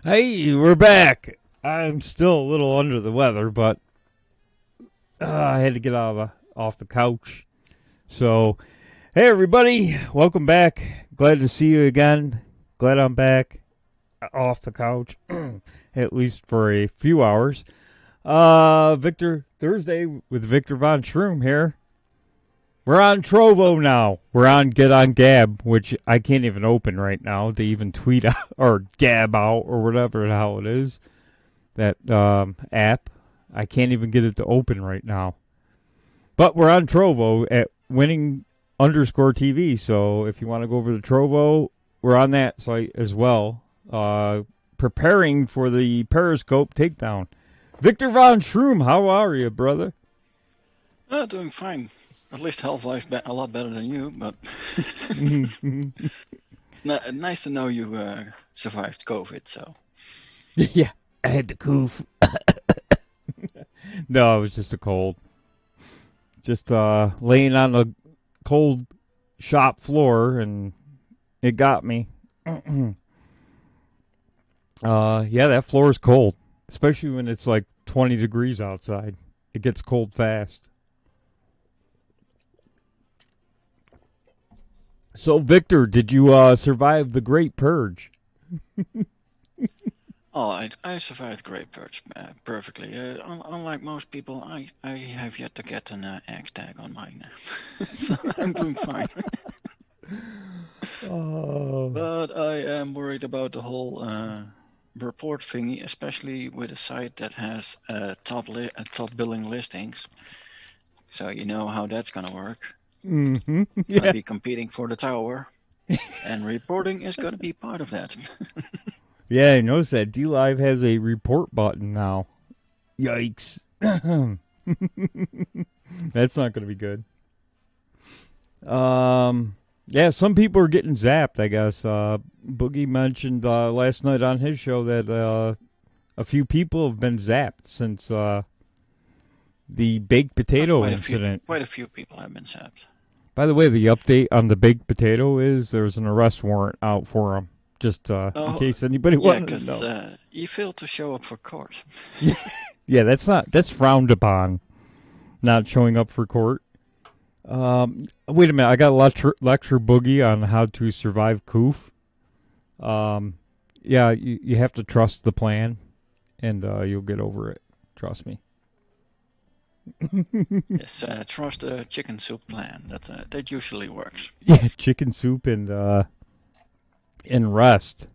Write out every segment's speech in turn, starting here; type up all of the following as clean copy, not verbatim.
Hey, we're back. I'm still a little under the weather, but I had to get off the couch. So, hey everybody, welcome back. Glad to see you again. Glad I'm back off the couch, at least for a few hours. Victor Thursday with Victor Von Shroom here. We're on Trovo now. We're on Get on Gab, which I can't even open right now to even tweet out or gab out or whatever the hell it is. That app. I can't even get it to open right now. But we're on Trovo at winning_TV. So if you want to go over to Trovo, we're on that site as well. Preparing for the Periscope takedown. Victor Von Shroom, how are you, brother? Doing fine. At least health-wise, a lot better than you, but nice to know you survived COVID, so. Yeah, I had the coof. No, it was just a cold. Just laying on the cold shop floor, and it got me. Yeah, that floor is cold, especially when it's like 20 degrees outside. It gets cold fast. So, Victor, did you survive the Great Purge? Oh, I survived Great Purge perfectly. Unlike most people, I have yet to get an egg tag on mine, so I'm doing fine. Oh. But I am worried about the whole report thingy, especially with a site that has top billing listings. So you know how that's gonna work. Mm-hmm. Gonna Yeah. be competing for the tower, and reporting is gonna be part of that. Yeah, I noticed that DLive has a report button now. Yikes. That's not going to be good. Yeah, some people are getting zapped, I guess. Boogie mentioned last night on his show that a few people have been zapped since the baked potato incident. Quite a few people have been zapped. By the way, the update on the baked potato is there's an arrest warrant out for him. Just in case anybody wanted to know. Yeah, because he failed to show up for court. Yeah, that's frowned upon. Not showing up for court. Wait a minute, I got a lecture Boogie on how to survive coof. Yeah, you have to trust the plan, and you'll get over it. Trust me. Yes, trust the chicken soup plan. That usually works. Yeah, chicken soup and rest.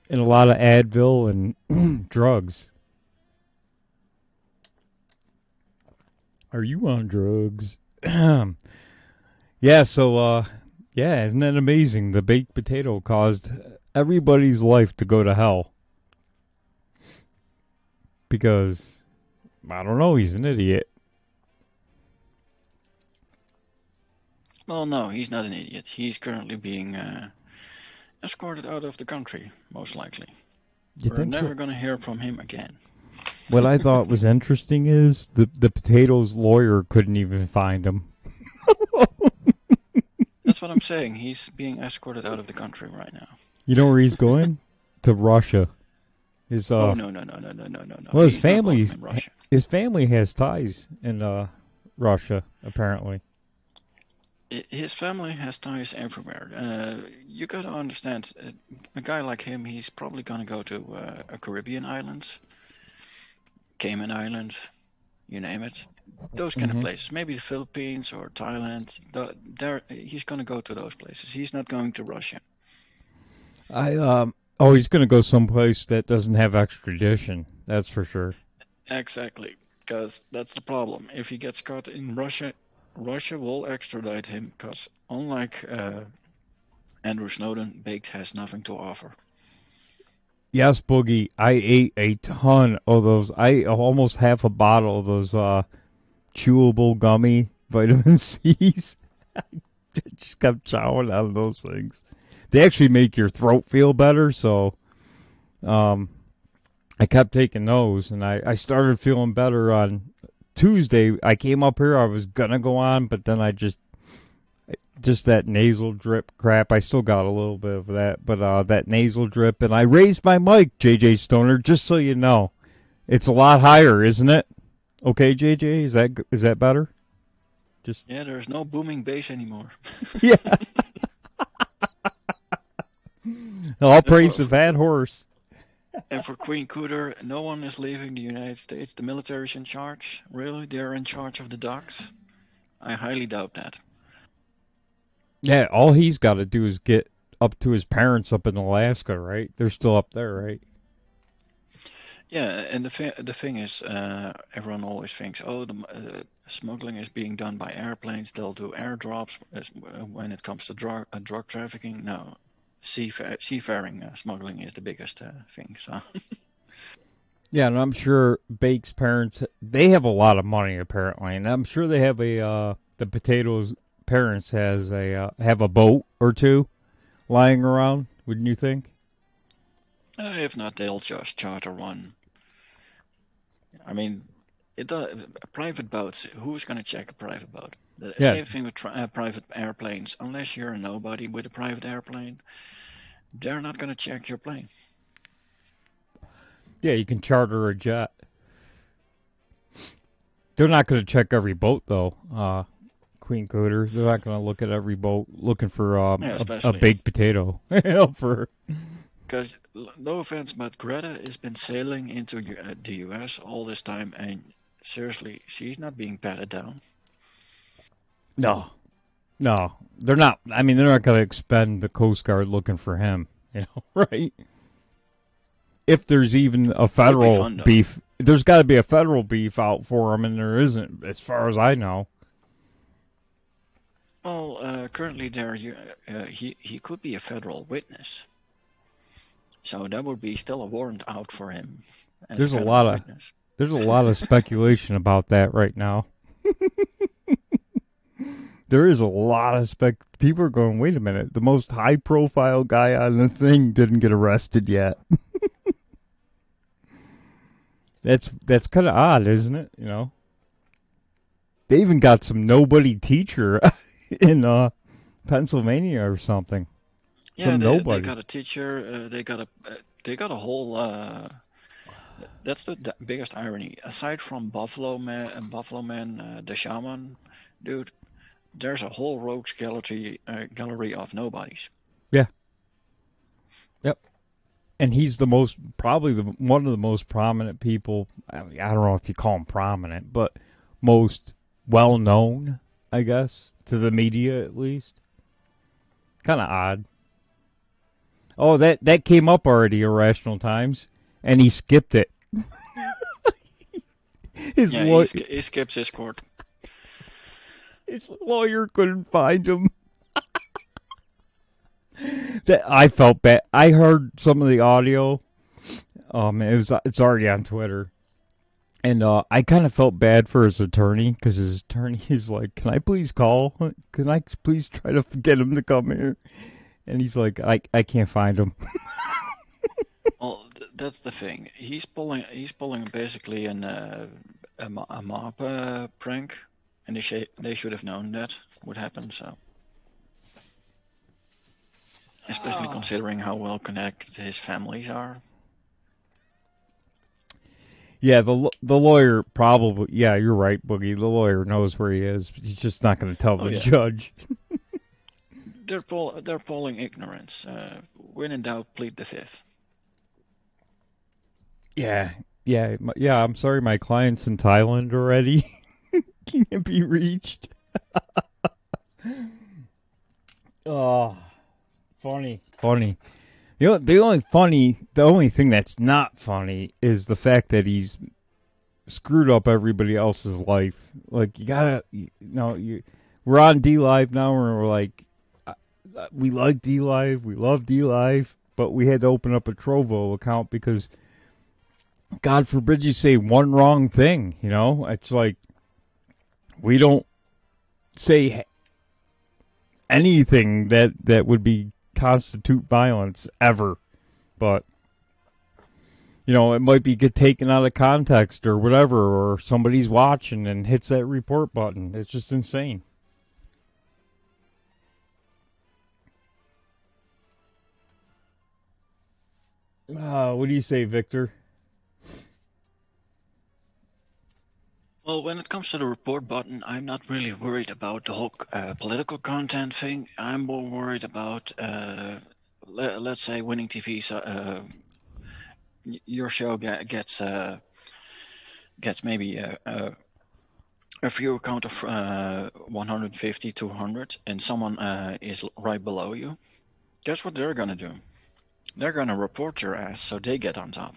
And a lot of Advil and drugs. Are you on drugs? Yeah, so, yeah, isn't that amazing? The baked potato caused everybody's life to go to hell. Because, I don't know, he's an idiot. Well, no, he's not an idiot. He's currently being escorted out of the country, most likely. We're never going to hear from him again. What I thought was interesting is the potato's lawyer couldn't even find him. That's what I'm saying. He's being escorted out of the country right now. You know where he's going? To Russia. No. Well, his family has ties in Russia, apparently. His family has ties everywhere. You gotta understand, a guy like him, he's probably gonna go to a Caribbean island, Cayman Islands, you name it. Those kind of places. Maybe the Philippines or Thailand. He's gonna go to those places. He's not going to Russia. He's gonna go someplace that doesn't have extradition. That's for sure. Exactly, because that's the problem. If he gets caught in Russia, Russia will extradite him. Because unlike Andrew Snowden, Baked has nothing to offer. Yes, Boogie. I ate a ton of those. I almost half a bottle of those chewable gummy vitamin C's. I just kept chowing on those things. They actually make your throat feel better, so I kept taking those, and I started feeling better on Tuesday. I came up here, I was going to go on, but then just that nasal drip crap. I still got a little bit of that, but that nasal drip. And I raised my mic, JJ Stoner, just so you know. It's a lot higher, isn't it? Okay, JJ, is that better? Just Yeah, there's no booming bass anymore. yeah. I'll And praise the fat horse. for Queen Cooter, no one is leaving the United States. The military's in charge. Really? They're in charge of the docks? I highly doubt that. Yeah, all he's got to do is get up to his parents up in Alaska, right? They're still up there, right? Yeah, and the thing is, everyone always thinks, oh, the smuggling is being done by airplanes. They'll do airdrops when it comes to drug trafficking. No, seafaring smuggling is the biggest thing. So Yeah, and I'm sure Bake's parents, they have a lot of money apparently, and I'm sure they have the Potatoes parents have a boat or two lying around. Wouldn't you think? if not, they'll just charter one. I mean, private boats. Who's going to check a private boat? The Yeah, same thing with private airplanes. Unless you're a nobody with a private airplane, they're not going to check your plane. yeah, you can charter a jet. They're not going to check every boat though. Queen Coder, they're not going to look at every boat looking for Yeah, a especially baked potato. For because no offense, but Greta has been sailing into the U.S. all this time, and seriously, she's not being patted down. no, no, they're not. I mean, they're not going to expend the Coast Guard looking for him. Right? If there's even a Would be federal fun though. beef, there's got to be a federal beef out for him, and there isn't, as far as I know. Well, currently he could be a federal witness, so that would be still a warrant out for him as a There's a federal lot of witness. there's a lot of speculation about that right now. There is a lot of people are going, wait a minute, the most high profile guy on the thing didn't get arrested yet. That's kind of odd, isn't it? They even got some nobody teacher in Pennsylvania or something. Yeah, Some they nobody. got a teacher. They got a whole. That's the biggest irony. Aside from Buffalo Man, the shaman, dude, there's a whole rogues gallery of nobodies. Yeah. Yep. And he's probably one of the most prominent people. I mean, I don't know if you call him prominent, but most well known, I guess, to the media at least. Kind of odd. Oh, that came up already, Irrational Times, and he skipped it. Yeah, he skips his court. His lawyer couldn't find him. That I felt bad. I heard some of the audio. It's already on Twitter, and I kind of felt bad for his attorney because his attorney is like, "Can I please call? Can I please try to get him to come here?" And he's like, "I can't find him." Well, that's the thing. He's pulling basically a mob prank, and they should have known that would happen. So, especially considering how well connected his families are. Yeah, the lawyer probably. Yeah, you're right, Boogie. The lawyer knows where he is. He's just not going to tell the judge. They're polling ignorance. When in doubt, plead the fifth. Yeah. I'm sorry, my client's in Thailand already. Can't be reached. Oh, funny. The only thing that's not funny is the fact that he's screwed up everybody else's life. Like, we're on D Live now, and we're like, we like D Live, we love D Live, but we had to open up a Trovo account because, God forbid you say one wrong thing. It's like we don't say anything that would be constitute violence ever, but it might get taken out of context or whatever, or somebody's watching and hits that report button. It's just insane. What do you say, Victor? Well, when it comes to the report button, I'm not really worried about the whole political content thing. I'm more worried about, let's say, winning TV. So, your show gets maybe a view count of 150, 200, and someone is right below you. Guess what they're gonna do? They're gonna report your ass so they get on top.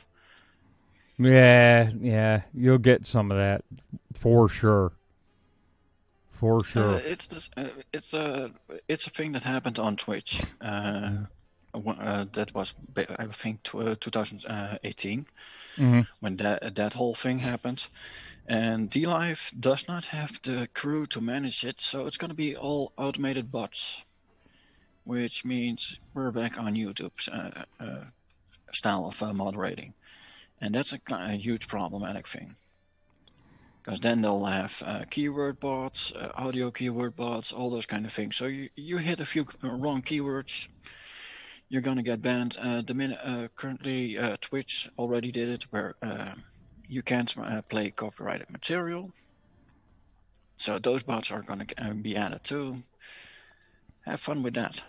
Yeah, yeah, you'll get some of that for sure. For sure. It's a thing that happened on Twitch. Yeah. That was I think 2018 Hmm. when that whole thing happened. And DLive does not have the crew to manage it, so it's going to be all automated bots, which means we're back on YouTube's style of moderating, and that's a huge problematic thing. Because then they'll have keyword bots, audio keyword bots, all those kind of things. So you hit a few wrong keywords, you're gonna get banned. The minute currently Twitch already did it, where you can't play copyrighted material. So those bots are gonna be added too. Have fun with that.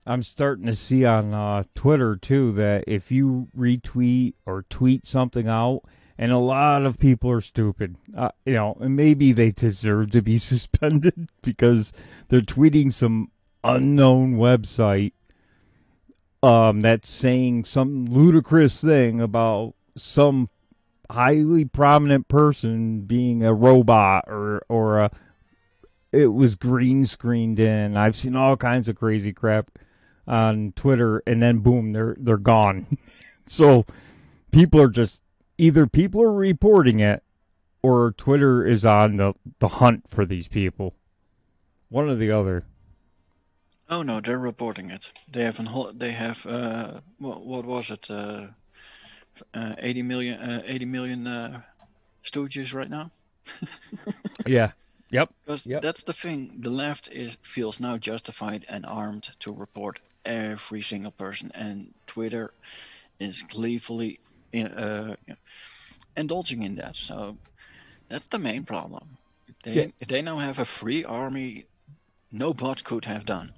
I'm starting to see on Twitter too that if you retweet or tweet something out, and a lot of people are stupid, and maybe they deserve to be suspended because they're tweeting some unknown website that's saying some ludicrous thing about some highly prominent person being a robot or it was green screened in. I've seen all kinds of crazy crap on Twitter, and then boom, they're gone. So people are just either people are reporting it or Twitter is on the hunt for these people. One or the other. Oh no, they're reporting it. They have what was it? 80 million stooges right now. Yeah. Yep. Because Yep. that's the thing. The left feels now justified and armed to report every single person, and Twitter is gleefully indulging in that. So that's the main problem. Yeah. They now have a free army no bot could have done.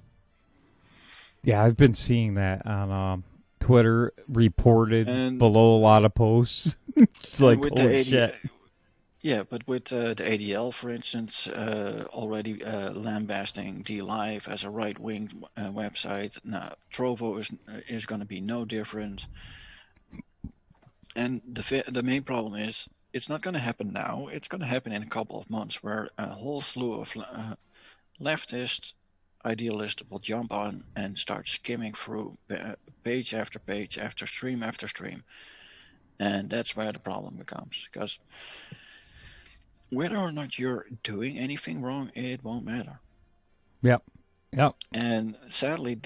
Yeah, I've been seeing that on Twitter reported And below a lot of posts. It's and like with the holy 80, shit. yeah, but with the ADL, for instance, already lambasting DLive as a right-wing website. Now Trovo is going to be no different. And the main problem is it's not going to happen now. It's going to happen in a couple of months, where a whole slew of leftist idealists will jump on and start skimming through page after stream, and that's where the problem becomes. Because whether or not you're doing anything wrong, it won't matter. Yep. Yep. And sadly,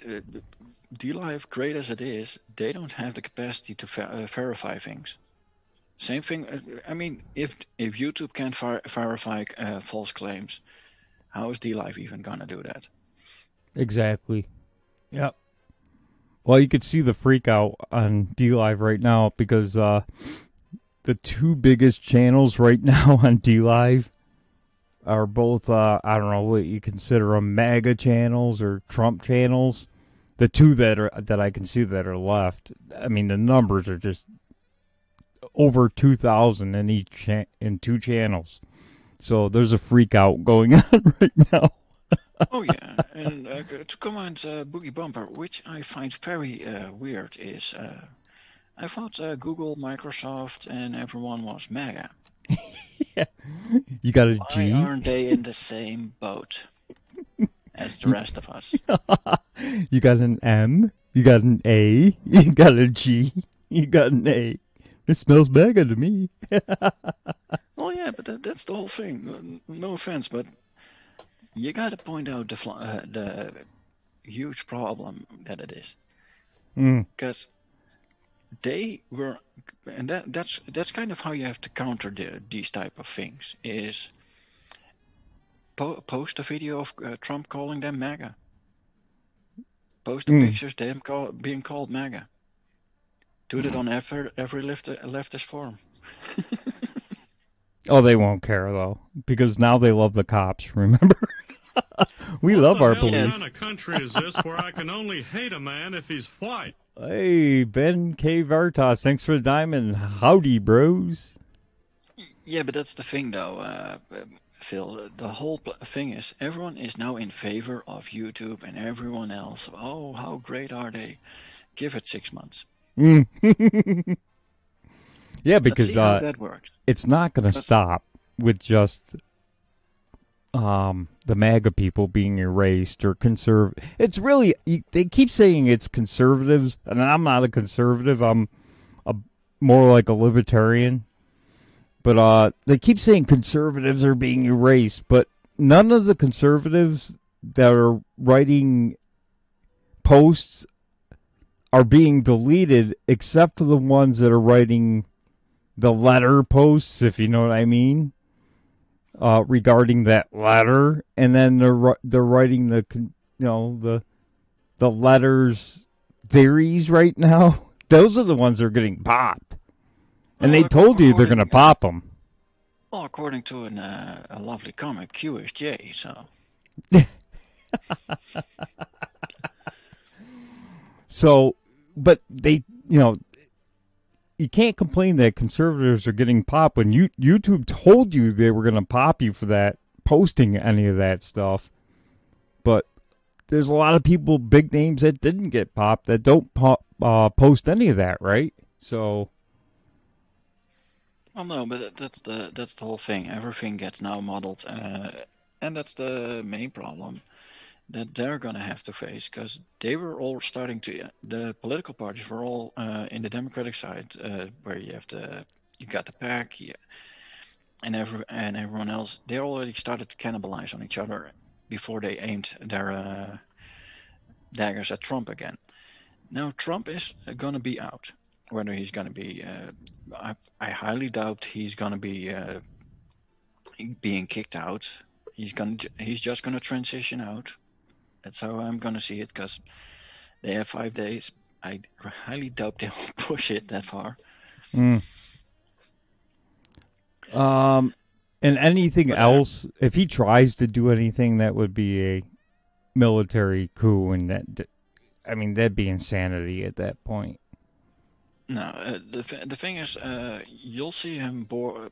DLive, great as it is, they don't have the capacity to verify things. Same thing. I mean, if YouTube can't verify false claims, how is DLive even gonna do that? Exactly. Yep. Well, you could see the freak out on D Live right now because the two biggest channels right now on D Live are both I don't know what you consider them MAGA channels or Trump channels. The two that I can see that are left. I mean, the numbers are just over 2,000 in in two channels. So there's a freak out going on right now. Oh yeah, and to comment Boogie Bumper, which I find very weird, is I thought Google, Microsoft, and everyone was mega. Yeah. You got a Why G? aren't they in the same boat as the rest of us? You got an M, you got an A, you got a G, you got an A. It smells bad to me. Well, yeah, but that's the whole thing. No offense, but you got to point out the huge problem that it is, Mm, because they were, and that's kind of how you have to counter these type of things. Is post a video of Trump calling them MAGA. Post the mm. pictures them being called MAGA. Do it on every leftist forum. Oh, they won't care though, because now they love the cops. Remember, we What love the our hell Yeah, police. kind of country is this where I can only hate a man if he's white? Hey, Ben K. Vartas, thanks for the diamond. Howdy, bros. yeah, but that's the thing, though, Phil. The whole thing is everyone is now in favor of YouTube and everyone else. Oh, how great are they? Give it 6 months. Mm. Yeah, Let's see because how that works. it's not going to Because stop with just the MAGA people being erased or conserv. It's really they keep saying it's conservatives, and I'm not a conservative. I'm a more like a libertarian. But they keep saying conservatives are being erased, but none of the conservatives that are writing posts are being deleted, except for the ones that are writing the letter posts, if you know what I mean, regarding that letter, and then they're writing the letters theories right now. Those are the ones that are getting popped, and well, they told you they're going to pop them. well, according to a lovely comic, QSJ. So So, but they, you can't complain that conservatives are getting popped when YouTube told you they were going to pop you for that posting any of that stuff. But there's a lot of people, big names that didn't get popped that don't post any of that, right? So, well, no, but that's the whole thing. Everything gets now modeled, and that's the main problem that they're gonna have to face because they were all starting to. The political parties were all in the Democratic side, where you got the PAC, yeah, and everyone else. They already started to cannibalize on each other before they aimed their daggers at Trump again. Now Trump is gonna be out. Whether he's gonna be, I highly doubt he's gonna be being kicked out. He's just gonna transition out. That's how I'm gonna see it because they have 5 days. I highly doubt they'll push it that far. mm. And anything But else, if he tries to do anything, that would be a military coup, and I mean, that'd be insanity at that point. no, the thing is, you'll see him board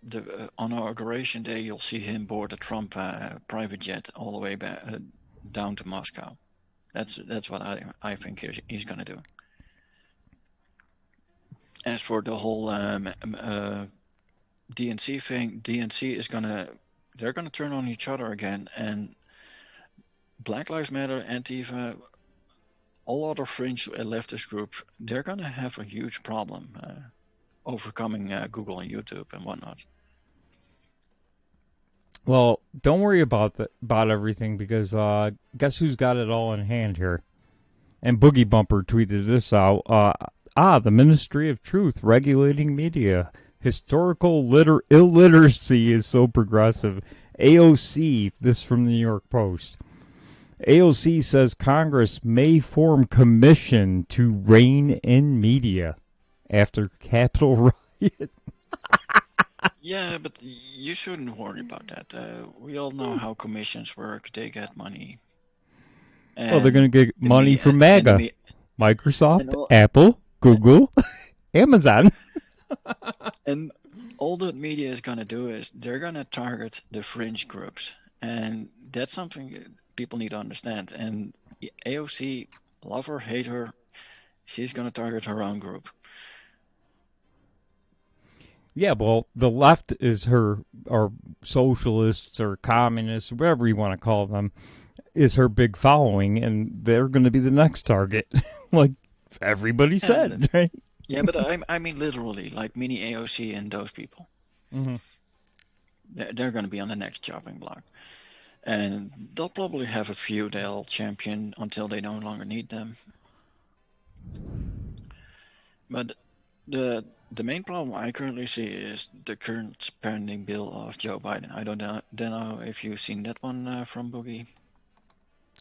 on inauguration day. You'll see him board a Trump private jet all the way back down to Moscow. That's what I think he's gonna do. As for the whole DNC thing, DNC is they're gonna turn on each other again, and Black Lives Matter, Antifa, all other fringe leftist groups, they're gonna have a huge problem overcoming Google and YouTube and whatnot. Well, don't worry about everything because guess who's got it all in hand here? And Boogie Bumper tweeted this out. The Ministry of Truth regulating media. Historical illiteracy is so progressive. AOC, this from the New York Post. AOC says Congress may form commission to rein in media after Capitol riot. Yeah, but you shouldn't worry about that. We all know how commissions work. They get money. Well, they're going to get the money media from and the MAGA, me and Microsoft, all, Apple, Google, Amazon. and all the media is gonna do is they're gonna target the fringe groups, and that's something people need to understand. And AOC, love her, hate her, she's gonna target her own group. Yeah, well, the left is or socialists or communists, whatever you want to call them, is her big following, and they're going to be the next target, like everybody And said, right? yeah, but I mean literally, like mini AOC and those people. Mm-hmm. They're gonna be on the next chopping block, and they'll probably have a few they'll champion until they no longer need them. But the main problem I currently see is the current spending bill of Joe Biden. I don't know if you've seen that one from Boogie.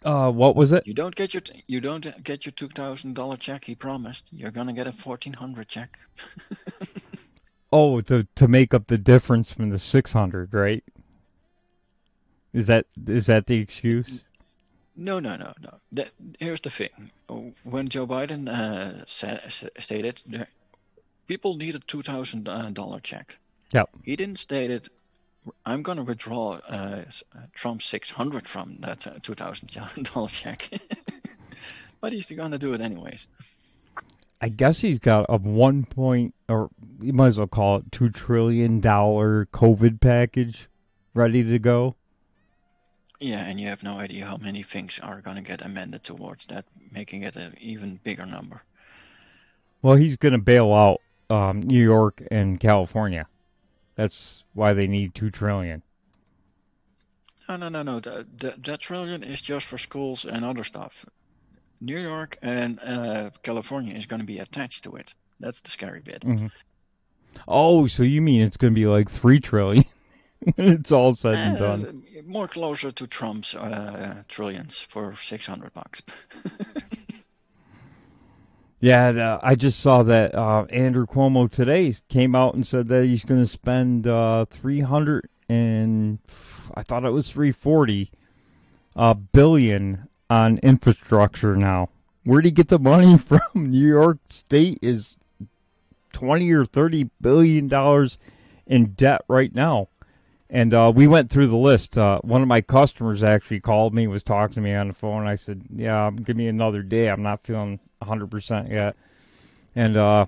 What was it? You don't get your $2,000 check he promised. You're gonna get a 1,400 check. Oh, to make up the difference from the 600, right? Is that the excuse? No, no, no, no. Here's the thing. When Joe Biden stated people need a $2,000 check, Yep. he didn't state it. I'm going to withdraw Trump's 600 from that $2,000 check, but he's going to do it anyways. I guess he's got a 1 point, or you might as well call it $2 trillion COVID package ready to go. Yeah, and you have no idea how many things are going to get amended towards that, making it an even bigger number. Well, he's going to bail out New York and California. That's why they need $2 trillion. No. That trillion is just for schools and other stuff. New York and California is going to be attached to it. That's the scary bit. Mm-hmm. Oh, so you mean it's going to be like $3 trillion when it's all said and done? More closer to Trump's trillions for $600. Yeah, I just saw that Andrew Cuomo today came out and said that he's going to spend 300 and I thought it was 340 billion on infrastructure now. Where'd he get the money from? New York State is 20 or 30 billion dollars in debt right now. And we went through the list. One of my customers actually called me, was talking to me on the phone. I said, yeah, give me another day. I'm not feeling 100% yet. And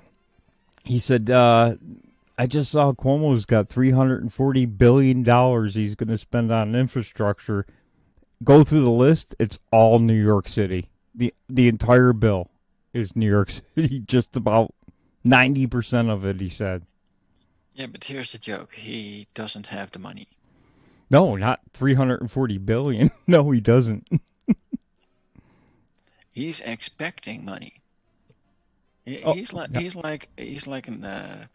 he said, I just saw Cuomo's got $340 billion he's going to spend on infrastructure. Go through the list. It's all New York City. The entire bill is New York City. Just about 90% of it, he said. Yeah, but here's the joke. He doesn't have the money. No, not 340 billion. No, he doesn't. He's expecting money. Oh, He's like no.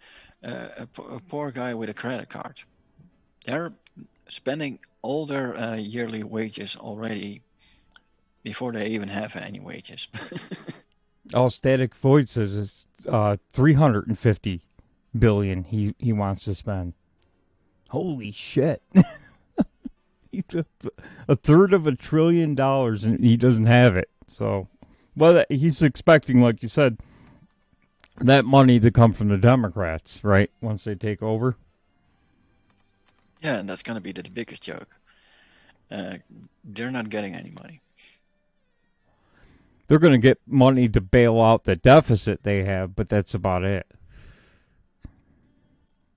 a poor guy with a credit card. They're spending all their yearly wages already before they even have any wages. Oh, Static Void says it's 350 billion he wants to spend. Holy shit. He's a third of $1 trillion and he doesn't have it. So, well, he's expecting, like you said, that money to come from the Democrats, right? Once they take over. Yeah, and that's going to be the biggest joke. They're not getting any money. They're going to get money to bail out the deficit they have, but that's about it.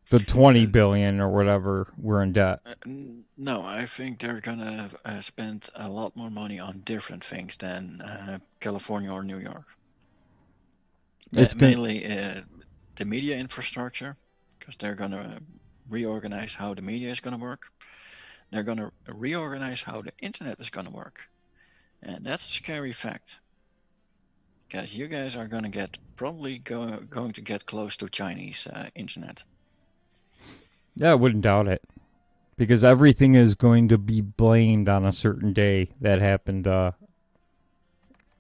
The 20 billion or whatever we're in debt. No, I think they're gonna spend a lot more money on different things than California or New York. It's mainly the media infrastructure, because they're gonna reorganize how the media is gonna work. They're gonna reorganize how the internet is gonna work, and that's a scary fact. Because you guys are gonna get probably going to get close to Chinese internet. Yeah, I wouldn't doubt it. Because everything is going to be blamed on a certain day that happened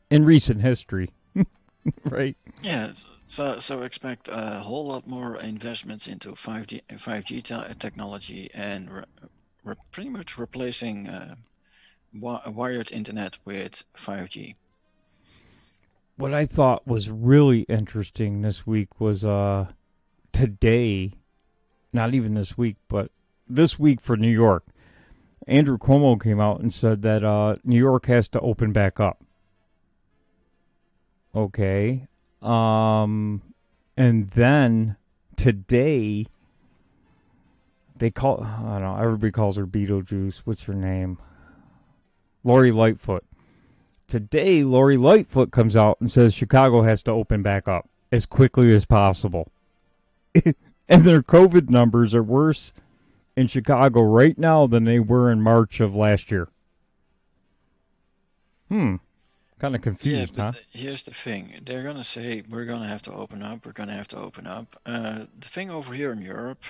in recent history. Right? Yeah, so expect a whole lot more investments into 5G technology and pretty much replacing wired internet with 5G. What I thought was really interesting this week was today, not even this week, but this week for New York. Andrew Cuomo came out and said that New York has to open back up. Okay. And then today they call, I don't know, everybody calls her Beetlejuice. What's her name? Lori Lightfoot. Today, Lori Lightfoot comes out and says Chicago has to open back up as quickly as possible. And their COVID numbers are worse in Chicago right now than they were in March of last year. Kind of confused, Yeah, but huh? here's the thing. They're going to say, we're going to have to open up, we're going to have to open up. The thing over here in Europe,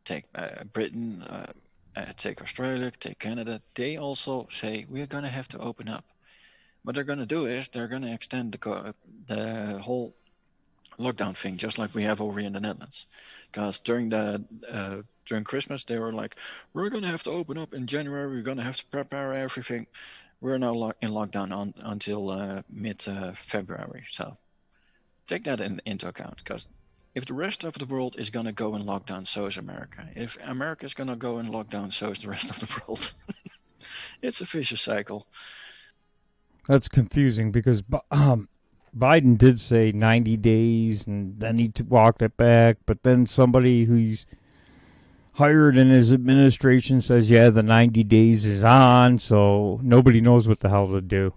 take Britain, Take Australia, take Canada. They also say we're going to have to open up. What they're going to do is they're going to extend the whole lockdown thing, just like we have over here in the Netherlands. Because during Christmas, they were like, we're going to have to open up in January. We're going to have to prepare everything. We're now in lockdown until mid February. So take that into account. Because if the rest of the world is going to go in lockdown, so is America. If America is going to go in lockdown, so is the rest of the world. It's a vicious cycle. That's confusing because Biden did say 90 days, and then he walked it back. But then somebody who's hired in his administration says, yeah, the 90 days is on, so nobody knows what the hell to do.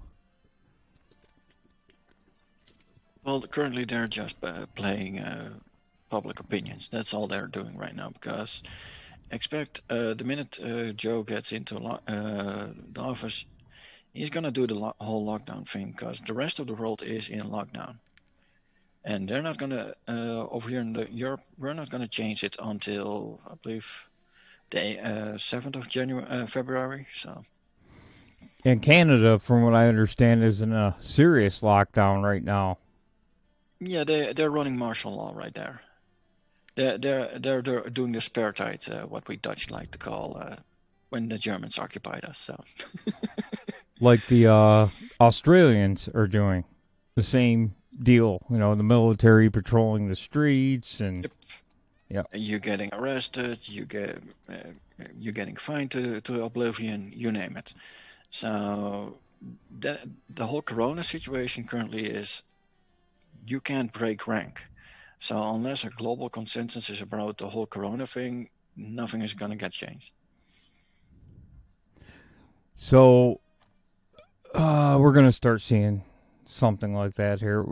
Well, currently they're just playing public opinions. That's all they're doing right now. Because expect the minute Joe gets into the office, he's gonna do the whole lockdown thing. Because the rest of the world is in lockdown, and they're not gonna over here in Europe. We're not gonna change it until I believe the 7th of February. So. And Canada, from what I understand, is in a serious lockdown right now. Yeah, they're running martial law right there. They're doing the spare tide, what we Dutch like to call when the Germans occupied us. So. Like the Australians are doing the same deal. You know, the military patrolling the streets and. Yep. Yeah. You're getting arrested. You're getting fined to oblivion. You name it. So the whole Corona situation currently is you can't break rank. So unless a global consensus is about the whole Corona thing, nothing is going to get changed. So we're gonna start seeing something like that here,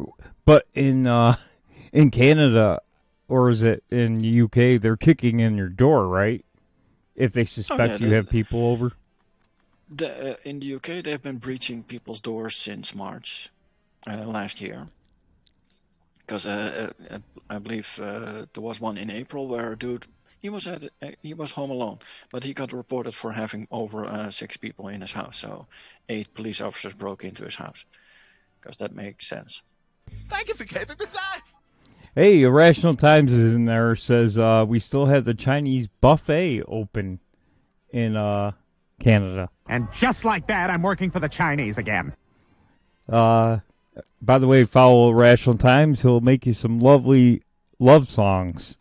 but in Canada, or is it in the UK? They're kicking in your door, right? If they suspect you have people over. In the UK, they've been breaching people's doors since March last year. Because I believe there was one in April where a dude he was home alone, but he got reported for having over 6 people in his house. So 8 police officers broke into his house. Because that makes sense. Thank you for keeping me safe. Hey, Irrational Times is in there. Says we still have the Chinese buffet open in Canada. And just like that, I'm working for the Chinese again. By the way, follow Irrational Times. He'll make you some lovely love songs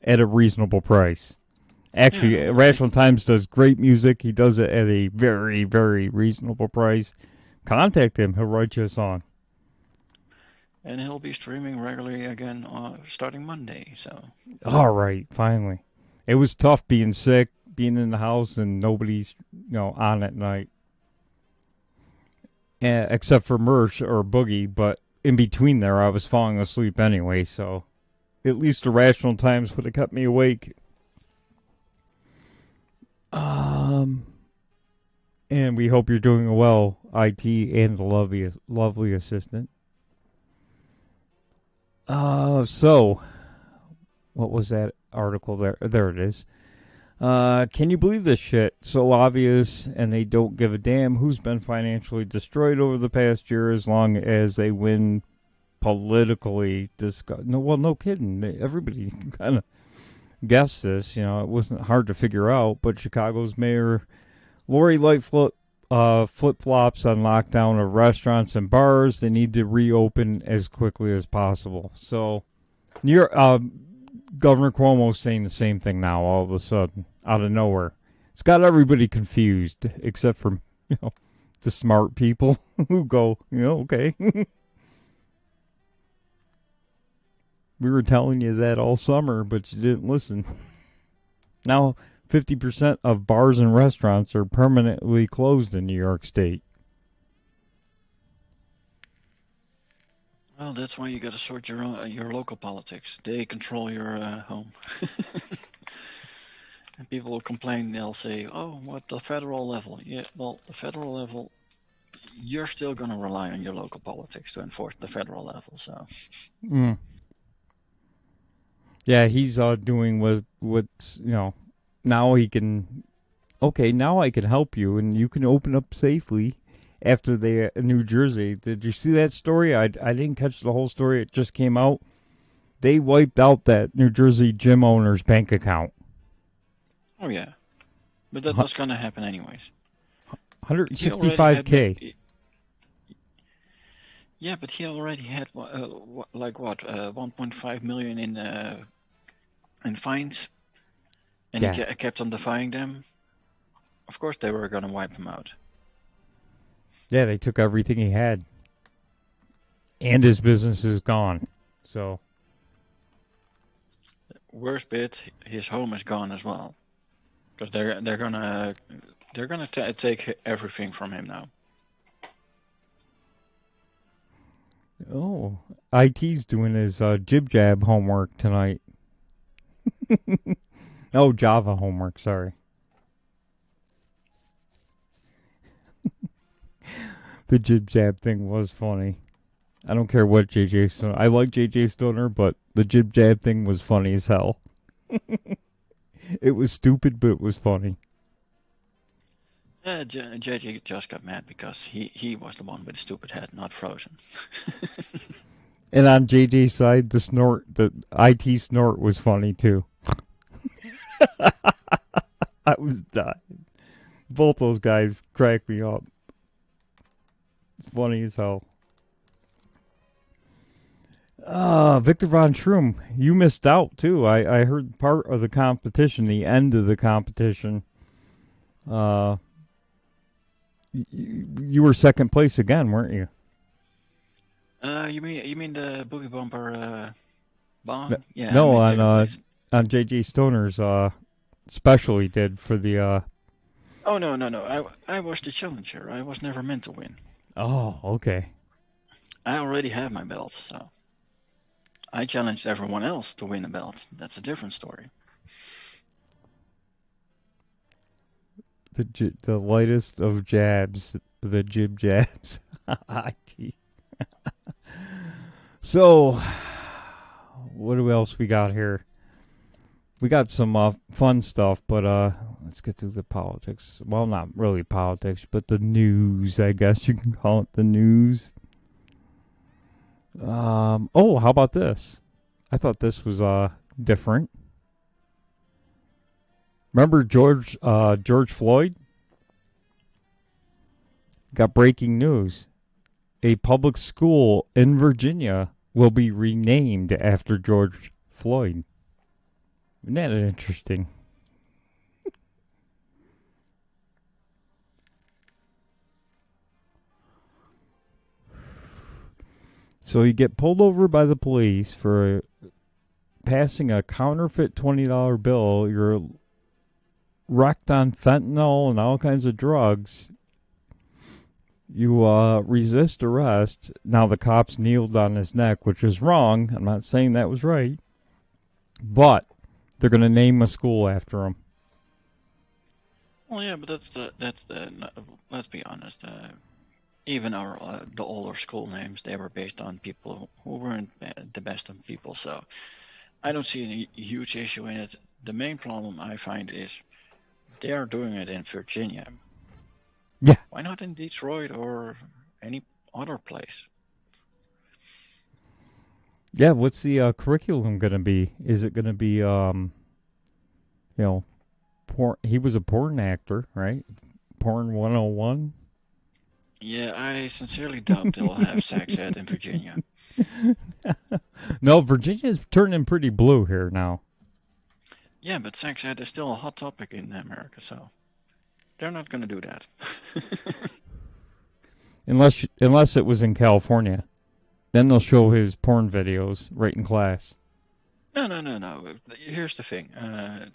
at a reasonable price. Actually, Irrational Times does great music. He does it at a very, very reasonable price. Contact him. He'll write you a song. And he'll be streaming regularly again starting Monday. So. All right, finally. It was tough being sick, being in the house, and nobody's on at night. Except for Merch or Boogie, but in between there, I was falling asleep anyway, so at least Irrational Times would have kept me awake. And we hope you're doing well, IT and the lovely assistant. So, what was that article there? There it is. Can you believe this shit? So obvious, and they don't give a damn who's been financially destroyed over the past year as long as they win politically. No kidding. Everybody kind of guessed this. It wasn't hard to figure out, but Chicago's mayor Lori Lightfoot flip-flops on lockdown of restaurants and bars. They need to reopen as quickly as possible. So, Governor Cuomo's saying the same thing now all of a sudden, out of nowhere. It's got everybody confused, except for, the smart people who go, okay. We were telling you that all summer, but you didn't listen. Now, 50% of bars and restaurants are permanently closed in New York State. Well, that's why you got to sort your local politics. They control your home. And people will complain. They'll say, "Oh, what the federal level?" Yeah, well, the federal level, you're still going to rely on your local politics to enforce the federal level. So. Yeah, he's doing what's now he can okay, now I can help you, and you can open up safely after the New Jersey. Did you see that story? I didn't catch the whole story. It just came out. They wiped out that New Jersey gym owner's bank account. Oh yeah, but that was gonna happen anyways. He already had 165K. Yeah, but he already had like what 1.5 million in fines, and Yeah. he kept on defying them. Of course, they were gonna wipe him out. Yeah, they took everything he had. And his business is gone. So, Worst bit, his home is gone as well, because they're gonna take everything from him now. oh, IT's doing his jib jab homework tonight. Oh, Java homework, sorry. The jib jab thing was funny. I don't care what JJ Stoner. I like JJ Stoner, but the jib jab thing was funny as hell. It was stupid, but it was funny. JJ just got mad because he was the one with the stupid head, not Frozen. And on JJ's side, the IT snort was funny too. I was dying. Both those guys cracked me up. Funny as hell. Victor Von Schroom, you missed out too. I heard part of the competition, the end of the competition. You were second place again, weren't you? You mean the Boogie Bumper bomb? Yeah. No, I made second place. on JJ Stoner's special he did for the. Oh no! I was the challenger. I was never meant to win. Oh, okay. I already have my belt, so I challenged everyone else to win a belt. That's a different story. The lightest of jabs, the jib jabs. IT. So, what else we got here? We got some fun stuff, but let's get through the politics. Well, not really politics, but the news, I guess you can call it the news. Oh, how about this? I thought this was different. Remember George Floyd? Got breaking news. A public school in Virginia will be renamed after George Floyd. Isn't that interesting? So you get pulled over by the police for passing a counterfeit $20 bill. You're wrecked on fentanyl and all kinds of drugs. You resist arrest. Now the cops kneeled on his neck, which is wrong. I'm not saying that was right. But they're going to name a school after him. Well, yeah, but that's the. Let's be honest. Even the older school names, they were based on people who weren't the best of people. So I don't see any huge issue in it. The main problem I find is they are doing it in Virginia. Yeah. Why not in Detroit or any other place? Yeah, what's the curriculum going to be? Is it going to be, porn? He was a porn actor, right? Porn 101? Yeah, I sincerely doubt they'll have sex ed in Virginia. No, Virginia's turning pretty blue here now. Yeah, but sex ed is still a hot topic in America, so they're not going to do that. Unless it was in California. Then they'll show his porn videos right in class. No. Here's the thing.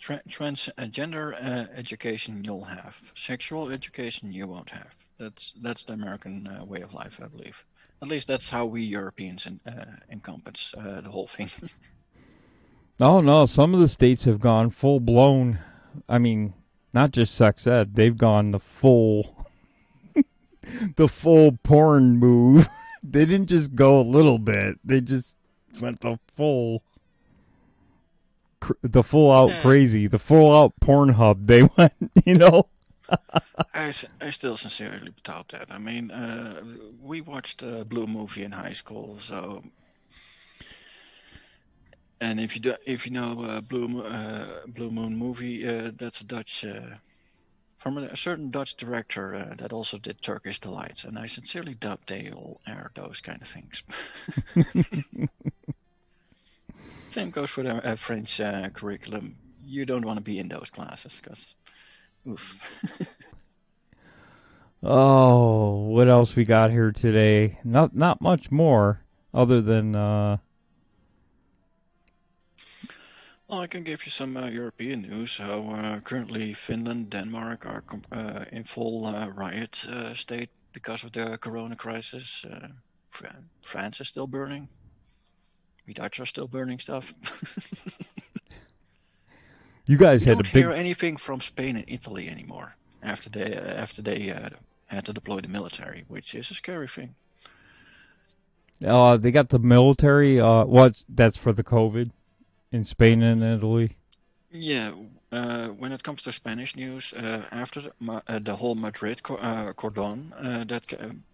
Transgender education you'll have. Sexual education you won't have. That's the American way of life, I believe. At least that's how we Europeans encompass the whole thing. Oh, no. Some of the states have gone full blown. I mean, not just sex ed. They've gone the full porn move. They didn't just go a little bit. They just went the full out crazy. The full out Pornhub. They went, I still sincerely doubt that. I mean, we watched a Blue movie in high school, so and if you know Blue Moon movie, that's a Dutch from a certain Dutch director that also did Turkish Delights, and I sincerely doubt they'll air those kind of things. Same goes for the French curriculum. You don't want to be in those classes because, oof. Oh, what else we got here today? Not much more other than Well, I can give you some European news. So currently, Finland, Denmark are in full riot state because of the Corona crisis. France is still burning. We Dutch are still burning stuff. you guys We had a don't big. hear anything from Spain and Italy anymore after they had to deploy the military, which is a scary thing. They got the military. What? That's for the COVID in Spain and Italy. Yeah, when it comes to Spanish news, after the whole Madrid cordon that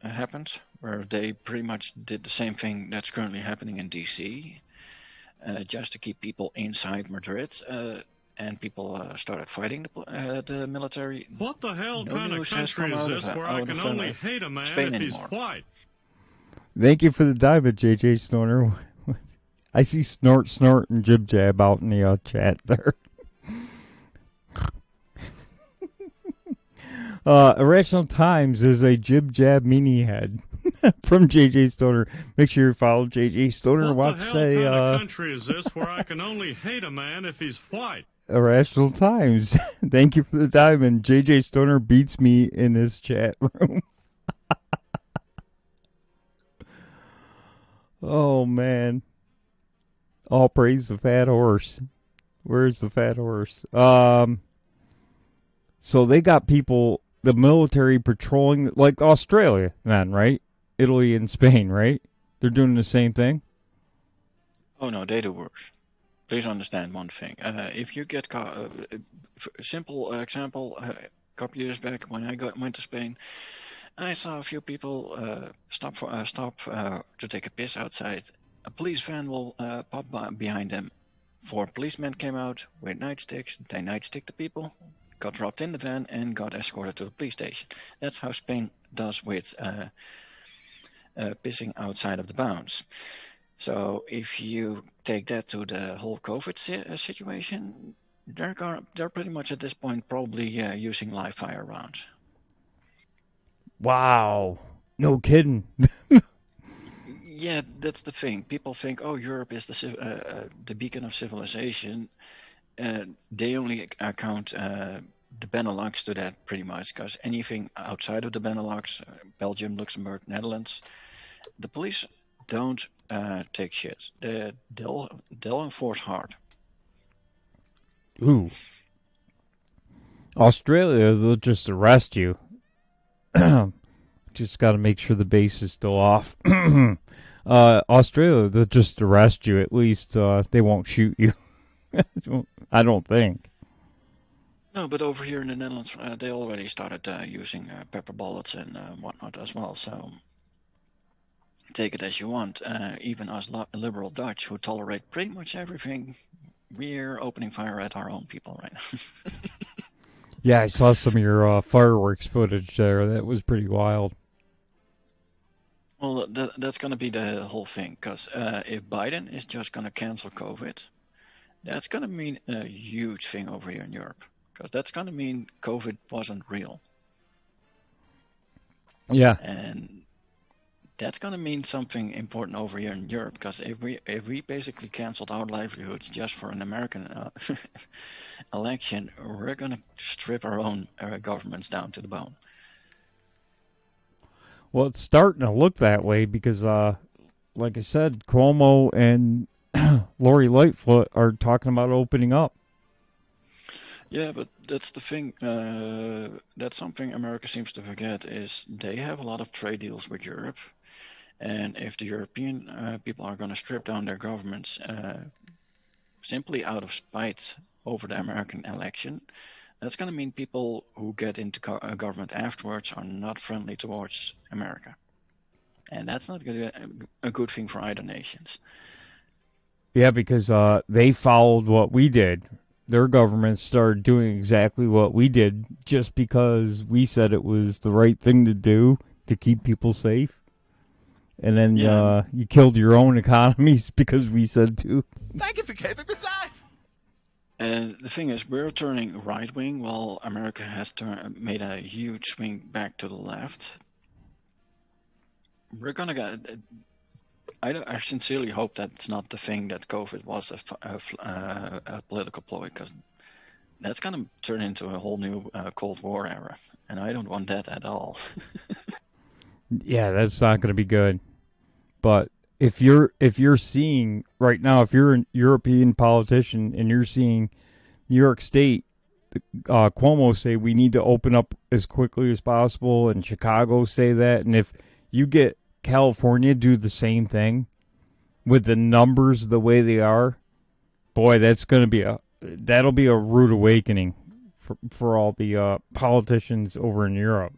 happened, where they pretty much did the same thing that's currently happening in DC, just to keep people inside Madrid, and people started fighting the military. What the hell No kind of news has country come is out of this where I can only hate a man Spain if he's anymore. white? Thank you for the diamond, JJ Stoner. I see snort, snort, and jib jab out in the chat there. Irrational Times is a jib jab meanie head from JJ Stoner. Make sure you follow JJ Stoner. What Watch the hell the kind of country is this where I can only hate a man if he's white? Irrational Times. Thank you for the diamond. JJ Stoner beats me in his chat room. Oh man. All praise the fat horse. Where's the fat horse? So they got people, the military patrolling, like Australia, then, right? Italy and Spain, right? They're doing the same thing. Oh no, they do worse. Please understand one thing. If you get caught, simple example, a couple years back when I went to Spain, I saw a few people stop to take a piss outside. A police van will pop behind them. Four policemen came out with nightsticks. They nightsticked the people, got dropped in the van, and got escorted to the police station. That's how Spain does with pissing outside of the bounds. So if you take that to the whole COVID situation, they're pretty much at this point probably using live fire rounds. Wow. No kidding. Yeah, that's the thing. People think, oh, Europe is the beacon of civilization. They only count the Benelux to that pretty much, because anything outside of the Benelux, Belgium, Luxembourg, Netherlands, the police don't take shit. They'll enforce hard. Ooh. Australia, they'll just arrest you. Just got to make sure the base is still off. Australia, they'll just arrest you. At least they won't shoot you. I don't think. No, but over here in the Netherlands, they already started using pepper bullets and whatnot as well. So take it as you want. Even us liberal Dutch, who tolerate pretty much everything, we're opening fire at our own people right now. Yeah, I saw some of your fireworks footage there. That was pretty wild. Well, that's going to be the whole thing, because if Biden is just going to cancel COVID, that's going to mean a huge thing over here in Europe, because that's going to mean COVID wasn't real. Yeah. And that's going to mean something important over here in Europe, because if we basically canceled our livelihoods just for an American election, we're going to strip our own governments down to the bone. Well, it's starting to look that way because, like I said, Cuomo and Lori Lightfoot are talking about opening up. Yeah, but that's the thing. That's something America seems to forget is they have a lot of trade deals with Europe. And if the European people are going to strip down their governments simply out of spite over the American election, That's going to mean people who get into government afterwards are not friendly towards America. And that's not going to be a good thing for either nations. Yeah, because they followed what we did. Their government started doing exactly what we did just because we said it was the right thing to do to keep people safe. And then you killed your own economies because we said to. Thank you for keeping me safe. And the thing is, we're turning right-wing while America has made a huge swing back to the left. We're going to get... I sincerely hope that's not the thing that COVID was a political ploy, because that's going to turn into a whole new Cold War era, and I don't want that at all. Yeah, that's not going to be good. But if you're seeing right now, if you're a European politician and you're seeing New York State, Cuomo say we need to open up as quickly as possible, and Chicago say that, and if you get California do the same thing with the numbers the way they are, boy, that'll be a rude awakening for all the politicians over in Europe.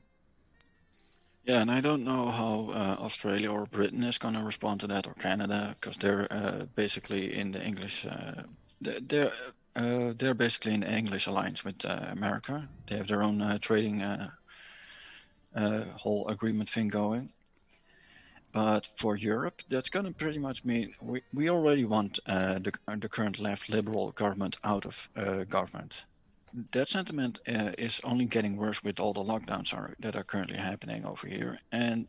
Yeah, and I don't know how Australia or Britain is going to respond to that, or Canada, because they're basically in the English. They're basically in the English alliance with America. They have their own trading whole agreement thing going. But for Europe, that's going to pretty much mean we already want the current left liberal government out of government. That sentiment is only getting worse with all the lockdowns that are currently happening over here. And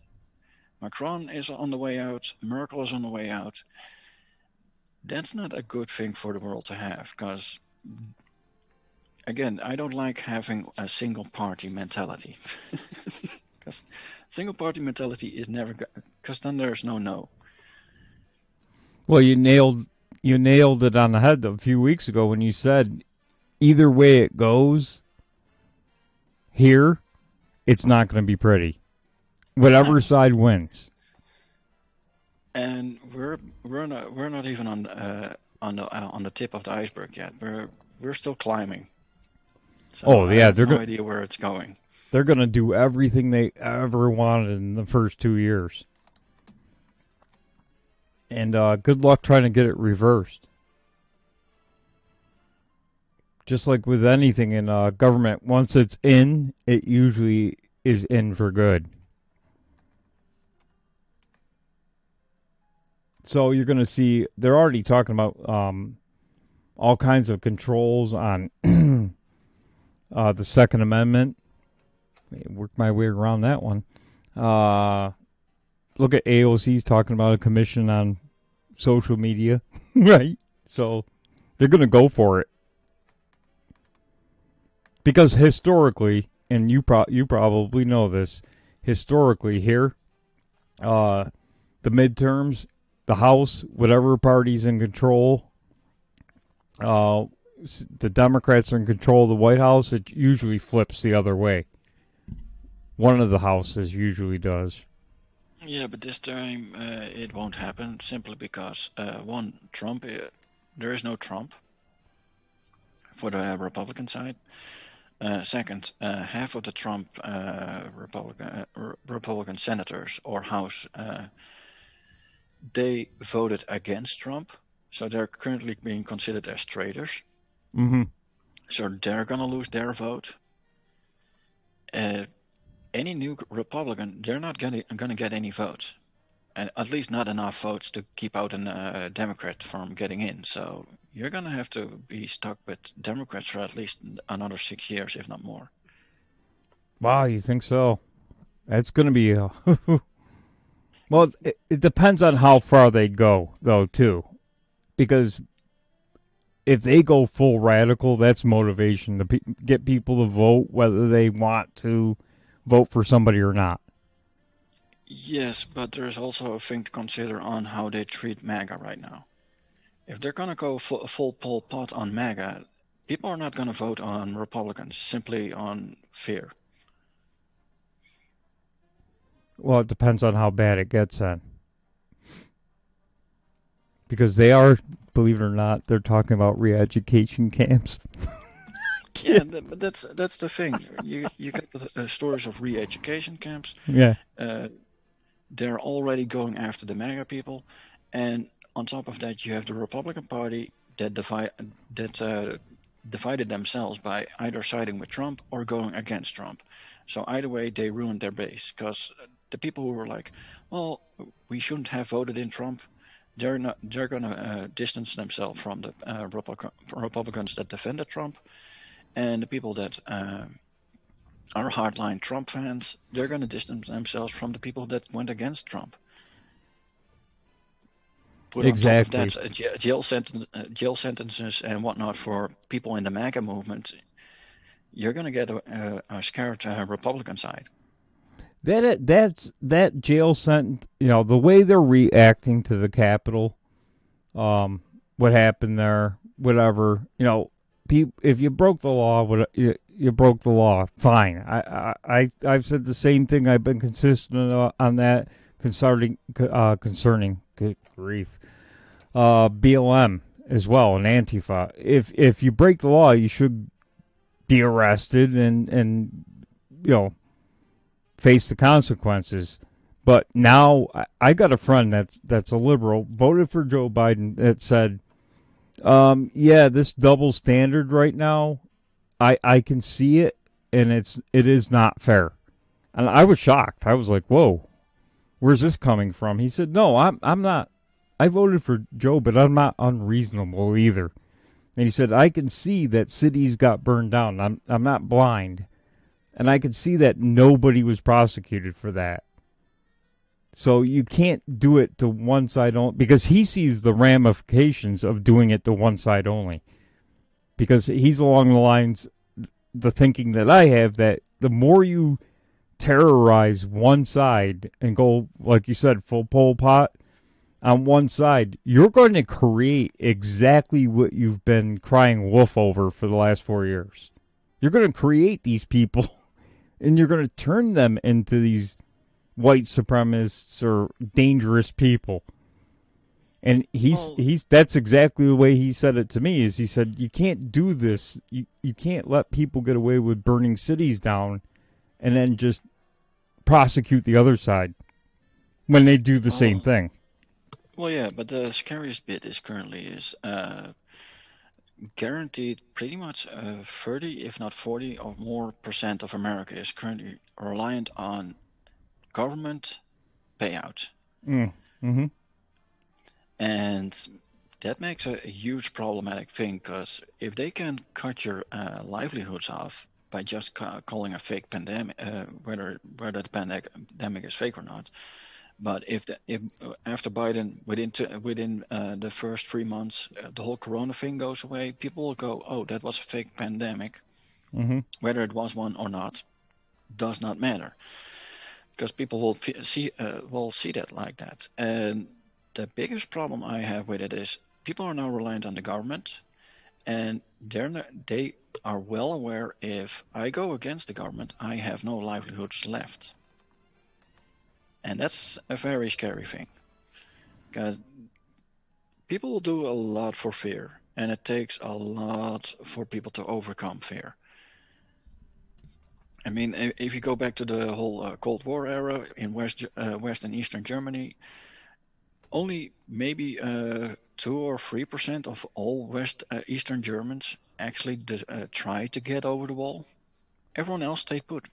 Macron is on the way out, Merkel is on the way out. That's not a good thing for the world to have, because, again, I don't like having a single party mentality. Because single party mentality is never good, because then there's no. Well, you nailed it on the head a few weeks ago when you said either way it goes here, it's not going to be pretty. Whatever side wins. And we're not even on the tip of the iceberg yet. We're still climbing. So I have no idea where it's going. They're going to do everything they ever wanted in the first 2 years. And good luck trying to get it reversed. Just like with anything in government, once it's in, it usually is in for good. So you're going to see, they're already talking about all kinds of controls on the Second Amendment. Work my way around that one. Look at AOC's talking about a commission on social media, right? So they're going to go for it. Because historically, and you probably know this, historically here, the midterms, the House, whatever party's in control, the Democrats are in control of the White House, it usually flips the other way. One of the houses usually does. Yeah, but this time it won't happen simply because, one, Trump, there is no Trump for the Republican side. Second, half of the Trump Republican senators or House, they voted against Trump, so they're currently being considered as traitors. Mm-hmm. So they're going to lose their vote. Any new Republican, they're not going to get any votes, and at least not enough votes to keep out a Democrat from getting in. So you're going to have to be stuck with Democrats for at least another 6 years, if not more. Wow, you think so? That's going to be well, it depends on how far they go, though, too. Because if they go full radical, that's motivation to get people to vote, whether they want to vote for somebody or not. Yes, but there's also a thing to consider on how they treat MAGA right now. If they're going to go full Pol Pot on MAGA, people are not going to vote on Republicans simply on fear. Well, it depends on how bad it gets then. Because they are, believe it or not, they're talking about re-education camps. Yeah, but that's the thing. You get the stories of re-education camps. Yeah. Uh, they're already going after the MAGA people, and on top of that, you have the Republican Party that divided themselves by either siding with Trump or going against Trump. So either way, they ruined their base because the people who were like, "Well, we shouldn't have voted in Trump," they're not. They're gonna distance themselves from the Republicans that defended Trump, and the people that are hardline Trump fans, they're going to distance themselves from the people that went against Trump. Put on top of Exactly. that jail sentences and whatnot for people in the MAGA movement, you're going to get a scared Republican side. That jail sentence. The way they're reacting to the Capitol, what happened there, whatever. If you broke the law, you broke the law. Fine. I've said the same thing. I've been consistent on that concerning good grief, BLM as well and Antifa. If you break the law, you should be arrested and face the consequences. But now I got a friend that's a liberal, voted for Joe Biden, that said, yeah, this double standard right now, I can see it, and it is not fair. And I was shocked. I was like, whoa, where's this coming from? He said, no, I'm not. I voted for Joe, but I'm not unreasonable either. And he said, I can see that cities got burned down. I'm not blind. And I could see that nobody was prosecuted for that. So you can't do it to one side only, because he sees the ramifications of doing it to one side only. Because he's along the lines, the thinking that I have, that the more you terrorize one side and go, like you said, full Pol Pot on one side, you're going to create exactly what you've been crying wolf over for the last 4 years. You're going to create these people, and you're going to turn them into these white supremacists or dangerous people. And that's exactly the way he said it to me. Is he said, you can't do this. You can't let people get away with burning cities down and then just prosecute the other side when they do the same thing. Well, yeah, but the scariest bit is currently guaranteed pretty much 30, if not 40 or more percent of America is currently reliant on government payout. Mm-hmm. And that makes a huge problematic thing, because if they can cut your livelihoods off by just calling a fake pandemic, whether the pandemic is fake or not, but if after Biden within the first 3 months the whole Corona thing goes away, people will go, oh, that was a fake pandemic. Mm-hmm. Whether it was one or not does not matter, because people will see that like that. And the biggest problem I have with it is people are now reliant on the government, and they are well aware if I go against the government, I have no livelihoods left. And that's a very scary thing, because people will do a lot for fear, and it takes a lot for people to overcome fear. I mean, if you go back to the whole Cold War era in West and Eastern Germany, only maybe 2 or 3% of all Eastern Germans actually try to get over the wall. Everyone else stayed put.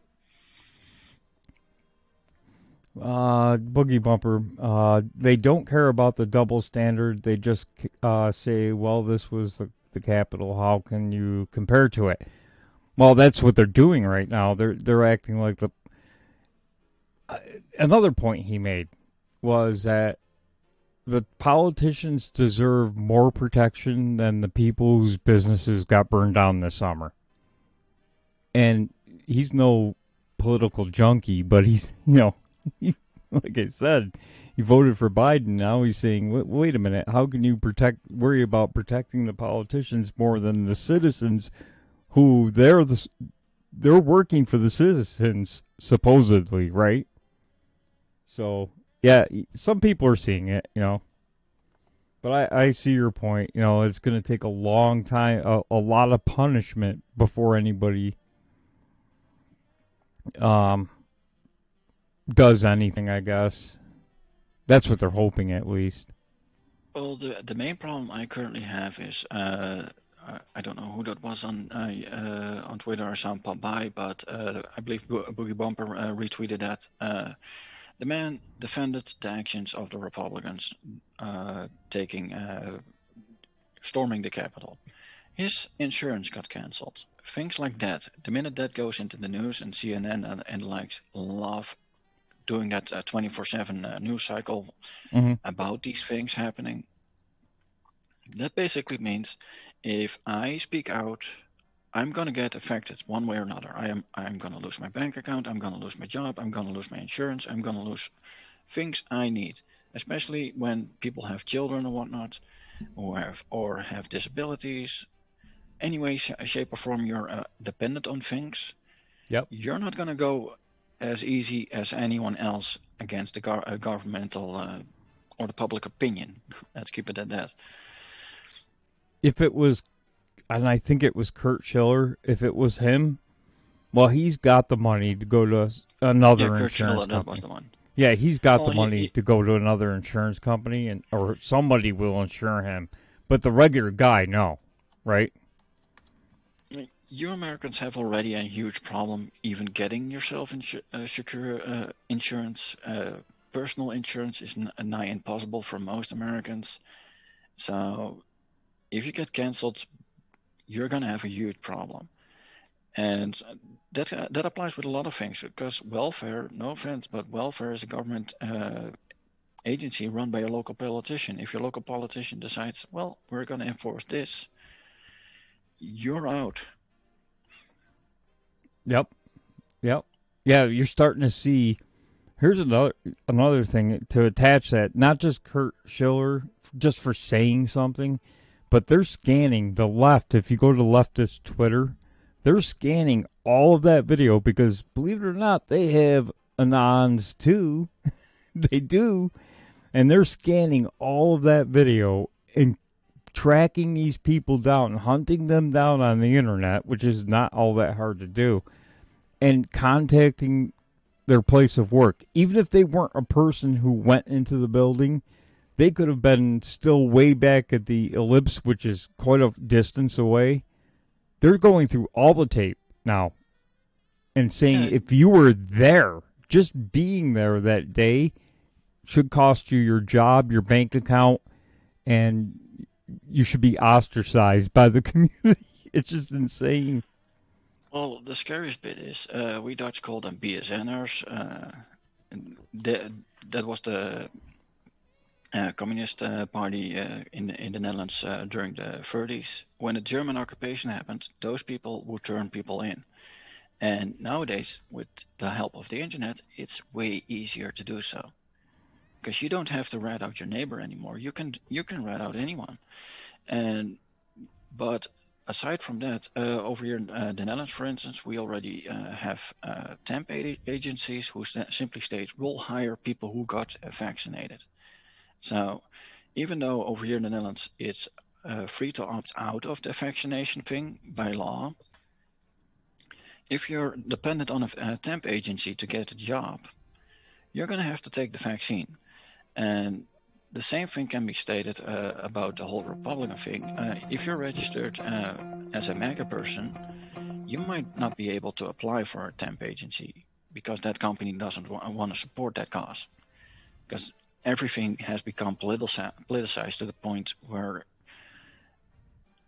Boogie Bumper, they don't care about the double standard. They just say, well, this was the capital. How can you compare to it? Well, that's what they're doing right now. They're acting like the... another point he made was that the politicians deserve more protection than the people whose businesses got burned down this summer. And he's no political junkie, but he's, like I said, he voted for Biden. Now he's saying, wait a minute, how can you worry about protecting the politicians more than the citizens who they're working for the citizens, supposedly, right? So, yeah, some people are seeing it, But I see your point. You know, it's going to take a long time, a lot of punishment before anybody um, does anything, I guess. That's what they're hoping, at least. Well, the main problem I currently have is I don't know who that was on Twitter or some pop by, but I believe Boogie Bumper retweeted that. The man defended the actions of the Republicans taking storming the Capitol. His insurance got cancelled. Things like that. The minute that goes into the news and CNN and likes love doing that 24/7 news cycle about these things happening, that basically means if I speak out, I'm gonna get affected one way or another. I'm gonna lose my bank account. I'm gonna lose my job. I'm gonna lose my insurance. I'm gonna lose things I need, especially when people have children or whatnot, or have disabilities. Any way, shape, or form you're dependent on things. Yep. You're not gonna go as easy as anyone else against the governmental or the public opinion. Let's keep it at that. If it was, and I think it was Kurt Schiller, if it was him, well, he's got the money to go to another Kurt insurance Schiller, company. that was the one. Yeah, he's got Well, the money to go to another insurance company, or somebody will insure him. But the regular guy, no, right? You Americans have already a huge problem even getting yourself secure insurance. Personal insurance is nigh impossible for most Americans. So if you get canceled, you're going to have a huge problem. And that applies with a lot of things, because welfare, no offense, but welfare is a government agency run by a local politician. If your local politician decides, well, we're going to enforce this, you're out. Yep. Yeah, you're starting to see. Here's another thing to attach that. Not just Kurt Schiller, just for saying something, but they're scanning the left. If you go to leftist Twitter, they're scanning all of that video because, believe it or not, they have anons too. They do. And they're scanning all of that video and tracking these people down, hunting them down on the internet, which is not all that hard to do, and contacting their place of work. Even if they weren't a person who went into the building, they could have been still way back at the ellipse, which is quite a distance away. They're going through all the tape now and saying if you were there, just being there that day should cost you your job, your bank account, and you should be ostracized by the community. It's just insane. Well, the scariest bit is we Dutch call them BSNers. That was the Communist Party in the Netherlands during the 30s. When the German occupation happened, those people would turn people in. And nowadays, with the help of the internet, it's way easier to do so. Because you don't have to rat out your neighbor anymore. You can rat out anyone. But aside from that, over here in the Netherlands, for instance, we already have temp agencies who simply state we'll hire people who got vaccinated. So even though over here in the Netherlands it's free to opt out of the vaccination thing by law, if you're dependent on a temp agency to get a job, you're going to have to take the vaccine. And the same thing can be stated about the whole Republican thing. If you're registered as a MAGA person, you might not be able to apply for a temp agency because that company doesn't want to support that cause. Because everything has become politicized to the point where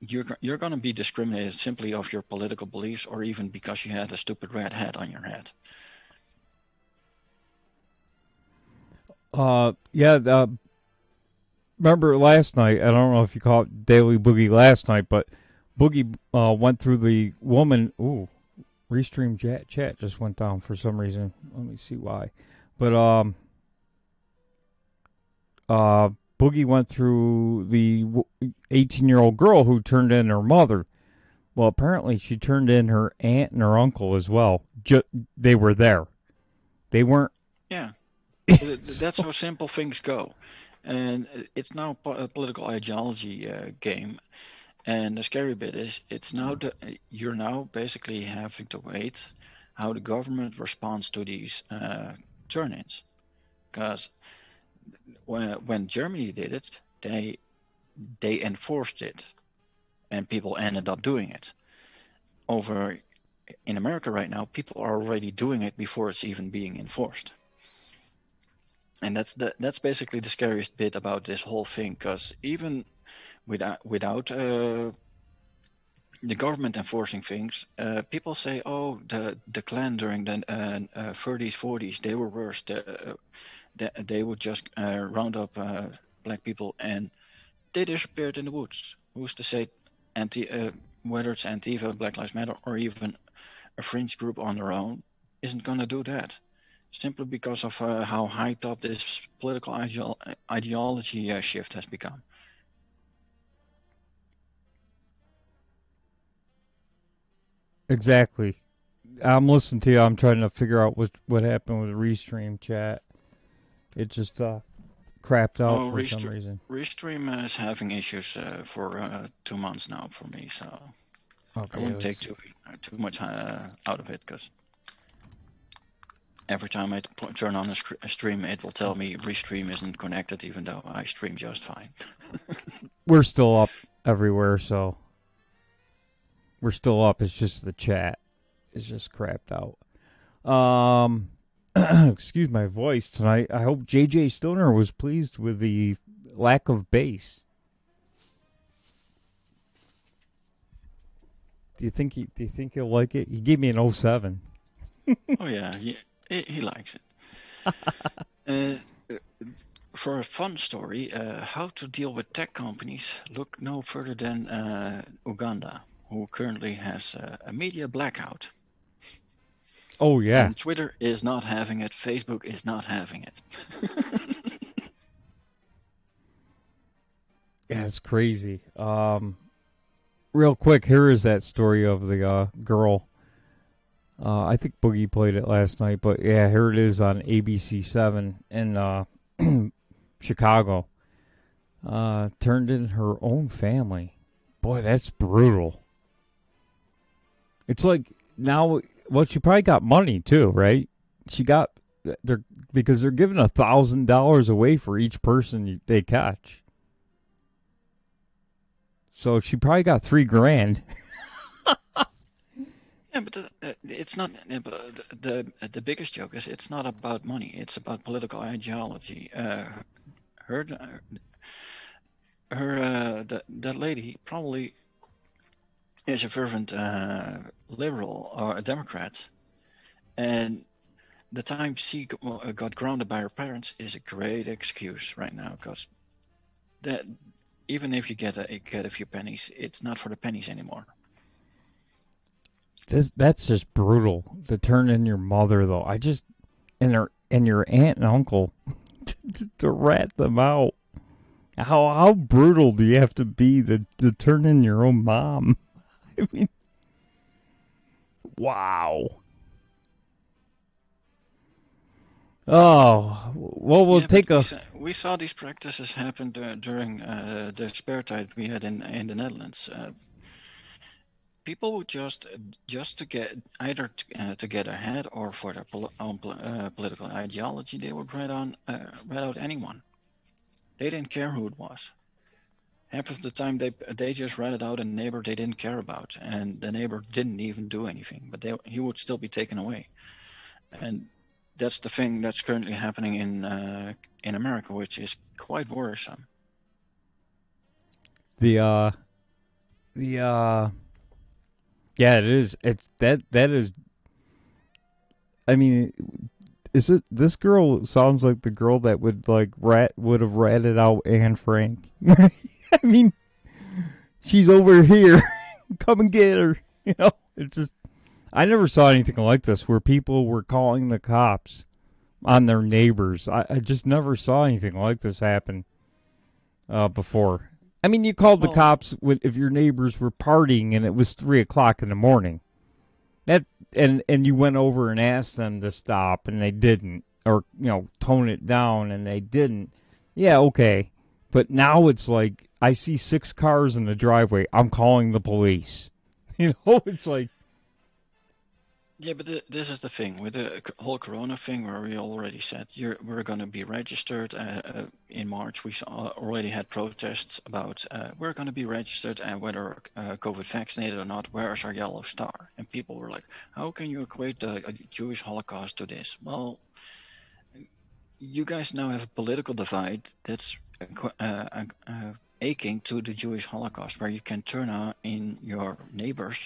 you're going to be discriminated simply off your political beliefs or even because you had a stupid red hat on your head. Remember last night, I don't know if you call it Daily Boogie last night, but Boogie went through the woman. Ooh, Restream chat just went down for some reason. Let me see why. But Boogie went through the 18-year-old girl who turned in her mother. Well, apparently she turned in her aunt and her uncle as well. They were there. They weren't. Yeah. That's how simple things go. and it's now a political ideology game. And the scary bit is, you're now basically having to wait how the government responds to these turn-ins, because when Germany did it, they enforced it, and people ended up doing it. Over in America right now, people are already doing it before it's even being enforced. And that's basically the scariest bit about this whole thing, because even without the government enforcing things, people say, oh, the Klan during the 30s, 40s, they were worse. They would just round up black people and they disappeared in the woods. Who's to say whether it's Antifa, Black Lives Matter, or even a fringe group on their own isn't going to do that? Simply because of how hyped up this political ideology shift has become. Exactly. I'm listening to you. I'm trying to figure out what happened with the Restream chat. It just crapped out for some reason. Restream is having issues for 2 months now for me, so Okay, I wouldn't take too much out of it, because every time I turn on a stream, it will tell me Restream isn't connected, even though I stream just fine. We're still up everywhere, so we're still up. It's just the chat is just crapped out. Excuse my voice tonight. I hope JJ Stoner was pleased with the lack of bass. Do you think he'll like it? He gave me an 07. Oh yeah, he likes it. For a fun story, how to deal with tech companies, look no further than Uganda, who currently has a media blackout. Oh yeah. And Twitter is not having it. Facebook is not having it. Yeah, it's crazy. Real quick, here is that story of the girl. I think Boogie played it last night, but yeah, here it is on ABC7 in Chicago. Turned in her own family. Boy, that's brutal. It's like now, well, she probably got money too, right? She got because they're giving $1,000 away for each person they catch. So she probably got $3,000. Yeah, but it's not. The biggest joke is it's not about money. It's about political ideology. That lady probably is a fervent liberal or a Democrat, and the time she got grounded by her parents is a great excuse right now, because that even if you get a few pennies, it's not for the pennies anymore. That's just brutal to turn in your mother, though. And your aunt and uncle to rat them out. How brutal do you have to be to turn in your own mom? I mean, wow. Oh, well, we'll take we saw these practices happen during the spare time we had in the Netherlands. People would just to get either to get ahead or for their own political ideology, they would rat out anyone. They didn't care who it was. Half of the time they just ratted out a neighbor they didn't care about, and the neighbor didn't even do anything, but he would still be taken away. And that's the thing that's currently happening in America, which is quite worrisome. Yeah, it is. It's that is. I mean, is it this girl? Sounds like the girl that would have ratted out Anne Frank. I mean, she's over here. Come and get her. You know, it's just. I never saw anything like this where people were calling the cops on their neighbors. I just never saw anything like this happen before. I mean, you called the cops if your neighbors were partying and it was 3:00 in the morning. And you went over and asked them to stop and they didn't, or tone it down and they didn't. Yeah, okay. But now it's like I see 6 cars in the driveway. I'm calling the police. You know, it's like Yeah, but this is the thing with the whole Corona thing, where we already said we're going to be registered. In March, we already had protests about we're going to be registered and whether COVID vaccinated or not. Where's our yellow star? And people were like, "How can you equate the Jewish Holocaust to this?" Well, you guys now have a political divide that's aching to the Jewish Holocaust, where you can turn on in your neighbors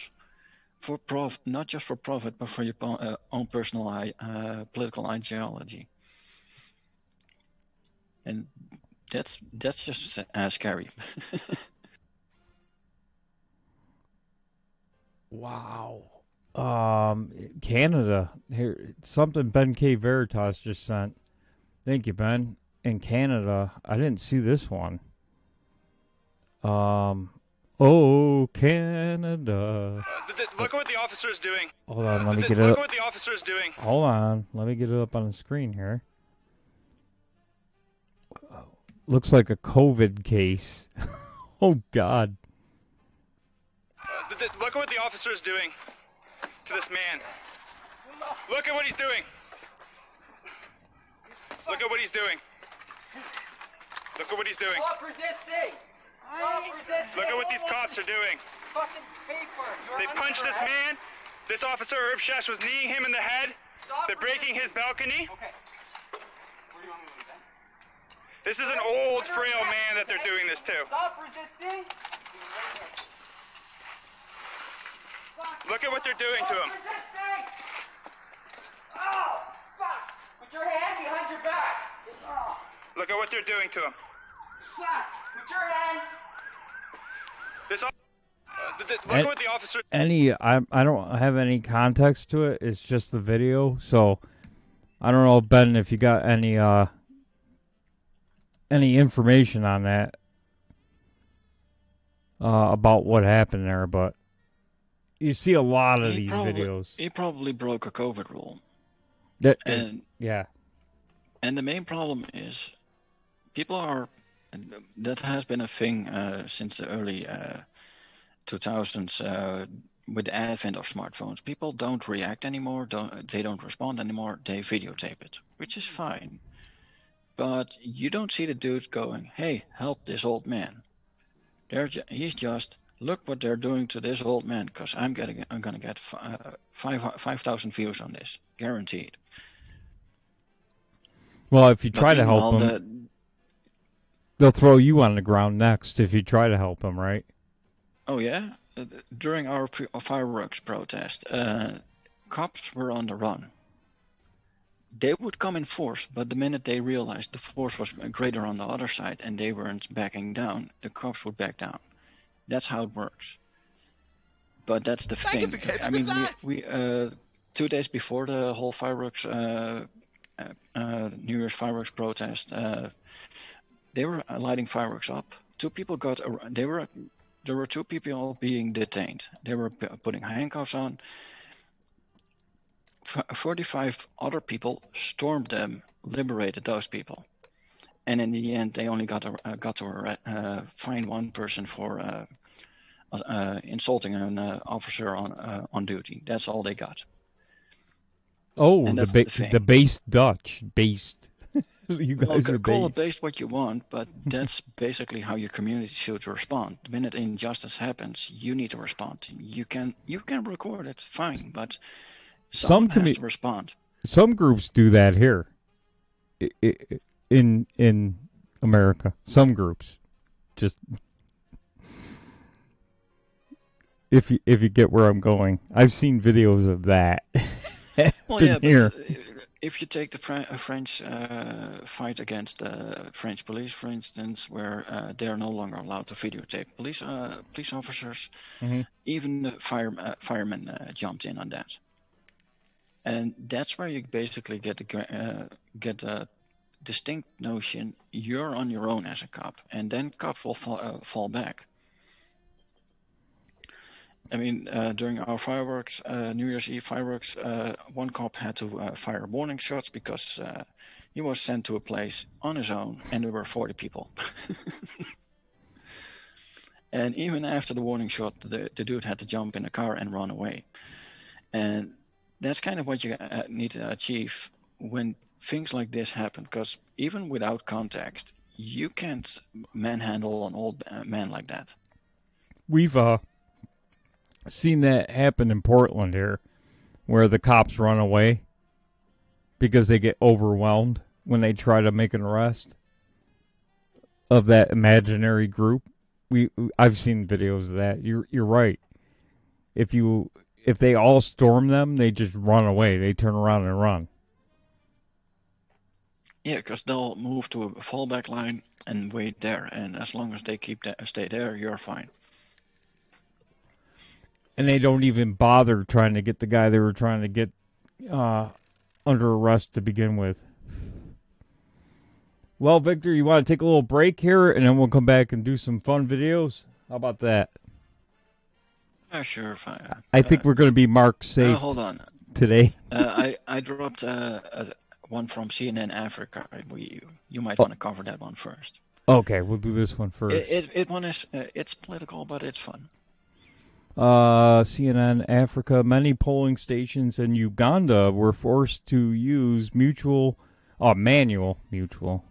for not just for profit, but for your own personal political ideology, and that's just scary. wow. Canada here. Something Ben K Veritas just sent. Thank you, Ben. In Canada, I didn't see this one. Oh, Canada. Look at what the officer is doing. Hold on, let me get it Look up. at what the officer is doing. Hold on, let me get it up on the screen here. Looks like a COVID case. Oh, God. Look at what the officer is doing to this man. Look at what he's doing. Look at what he's doing. Look at what he's doing. Stop resisting! Stop resisting! Look at what these cops are doing. Fucking paper! They punched this man. This officer, Herb Shesh, was kneeing him in the head. They're breaking his balcony. Okay. Where do you want me to leave that? This is an old, frail man that they're doing this to. Stop resisting! Look at what they're doing to him. Stop resisting! Oh, fuck! Put your hand behind your back! Oh, Look at what they're doing to him. fuck! Put your hand... Look at what the officer... I don't have any context to it. It's just the video. So I don't know, Ben, if you got any information on that about what happened there, but you see a lot of these videos. He probably broke a COVID rule. Yeah. And the main problem is people are, that has been a thing since the early 2000s with the advent of smartphones. People don't react anymore, they don't respond anymore, they videotape it, which is fine. But you don't see the dude going, "Hey, help this old man." He's just, "Look what they're doing to this old man, because I'm gonna get 5,000 views on this, guaranteed." Well, if you try to help Meanwhile, them, they'll throw you on the ground next if you try to help them, right? Oh yeah, during our fireworks protest, cops were on the run. They would come in force, but the minute they realized the force was greater on the other side and they weren't backing down, the cops would back down. That's how it works. But that's the thing. I mean, we 2 days before the whole fireworks, New Year's fireworks protest, they were lighting fireworks up. There were 2 people being detained. They were putting handcuffs on. 45 other people stormed them, liberated those people, and in the end, they only got to fine one person for insulting an officer on duty. That's all they got. Oh, And that's the based Dutch. Based. You guys are call it based. based what you want, but that's basically how your community should respond. The minute injustice happens, you need to respond. You can record it, fine, but someone has to respond. Some groups do that here in America. Some groups, just if you get where I'm going. I've seen videos of that. Well, yeah, here. but if you take the French fight against the French police, for instance, where they are no longer allowed to videotape police officers, even the firemen jumped in on that. And that's where you basically get a distinct notion you're on your own as a cop, and then cops will fall back. I mean, during our fireworks, New Year's Eve fireworks, one cop had to fire warning shots because he was sent to a place on his own, and there were 40 people. And even after the warning shot, the dude had to jump in a car and run away. And that's kind of what you need to achieve when things like this happen, because even without context, you can't manhandle an old man like that. We've seen that happen in Portland here, where the cops run away because they get overwhelmed when they try to make an arrest of that imaginary group. I've seen videos of that. You're right. If they all storm them, they just run away. They turn around and run. Yeah, because they'll move to a fallback line and wait there, and as long as they stay there, you're fine. And they don't even bother trying to get the guy they were trying to get under arrest to begin with. Well, Victor, you want to take a little break here, and then we'll come back and do some fun videos? How about that? Sure, fine. I think we're going to be marked safe hold on. today. I dropped one from CNN Africa. You might want to cover that one first. Okay, we'll do this one first. It one is it's political, but it's fun. CNN Africa, many polling stations in Uganda were forced to use manual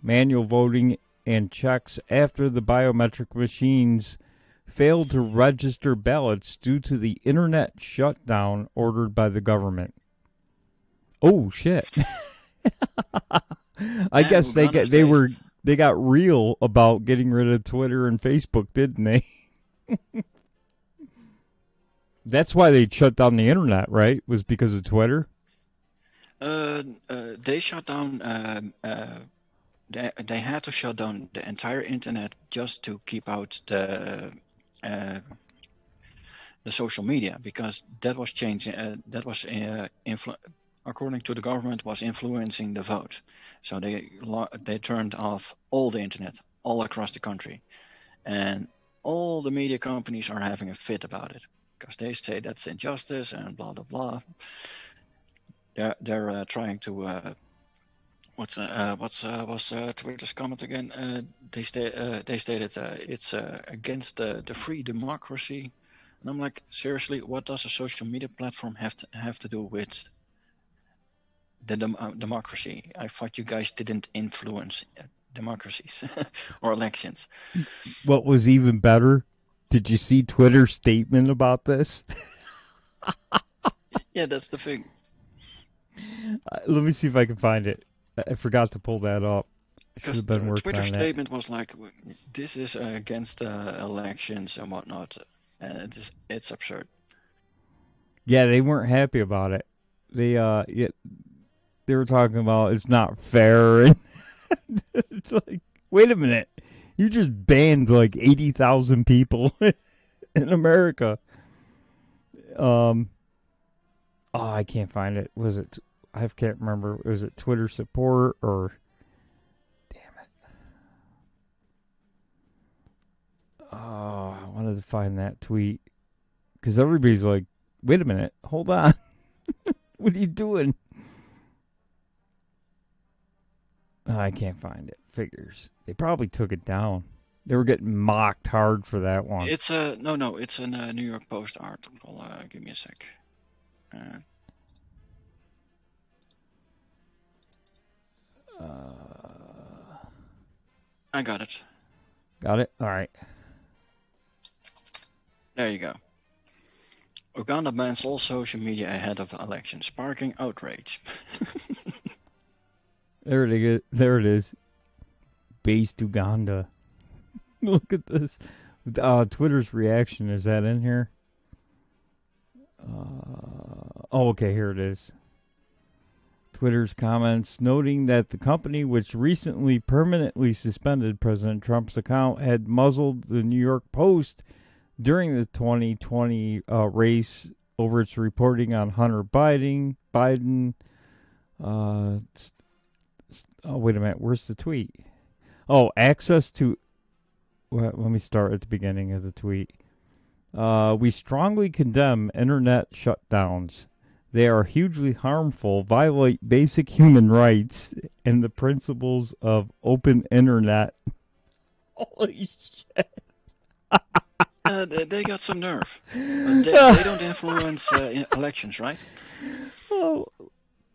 voting and checks after the biometric machines failed to register ballots due to the internet shutdown ordered by the government. Oh shit. I guess they got real about getting rid of Twitter and Facebook, didn't they? That's why they shut down the internet, right? Was because of Twitter? They shut down. They had to shut down the entire internet just to keep out the social media, because that was changing. That was according to the government, was influencing the vote. So they turned off all the internet all across the country, and all the media companies are having a fit about it, because they say that's injustice and blah blah blah. They're trying to what's Twitter's comment again? They stated it's against the free democracy, and I'm like, seriously, what does a social media platform have to do with the democracy? I thought you guys didn't influence democracies or elections. What was even better? Did you see Twitter's statement about this? Yeah, that's the thing. Let me see if I can find it. I forgot to pull that up. Because Twitter's statement was like, this is against elections and whatnot. And it's absurd. Yeah, they weren't happy about it. They were talking about it's not fair. And it's like, wait a minute. You just banned like 80,000 people in America. Oh, I can't find it. Was it? I can't remember. Was it Twitter support or? Damn it! Oh, I wanted to find that tweet because everybody's like, "Wait a minute, hold on, what are you doing?" Oh, I can't find it. Figures. They probably took it down. They were getting mocked hard for that one. It's no. It's a New York Post article. Give me a sec. I got it. Got it? All right. There you go. Uganda bans all social media ahead of election, sparking outrage. There it is. Based Uganda. Look at this. Twitter's reaction, is that in here? Okay, here it is. Twitter's comments noting that the company which recently permanently suspended President Trump's account had muzzled the New York Post during the 2020 race over its reporting on Hunter Biden. Oh, wait a minute. Where's the tweet? Oh, access to... Well, let me start at the beginning of the tweet. We strongly condemn internet shutdowns. They are hugely harmful, violate basic human rights and the principles of open internet. Holy shit. They got some nerve. They don't influence elections, right? Oh,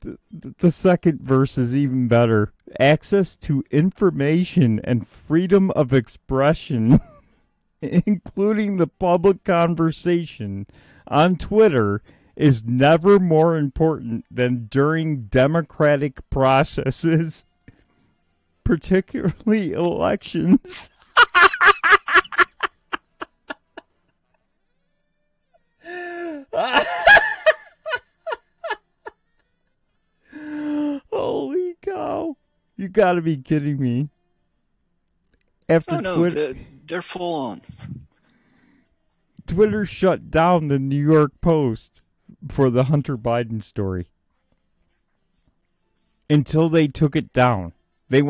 the second verse is even better. Access to information and freedom of expression, including the public conversation on Twitter, is never more important than during democratic processes, particularly elections. Holy cow. You gotta be kidding me. After No, Twitter, they're full on. Twitter shut down the New York Post for the Hunter Biden story until they took it down. They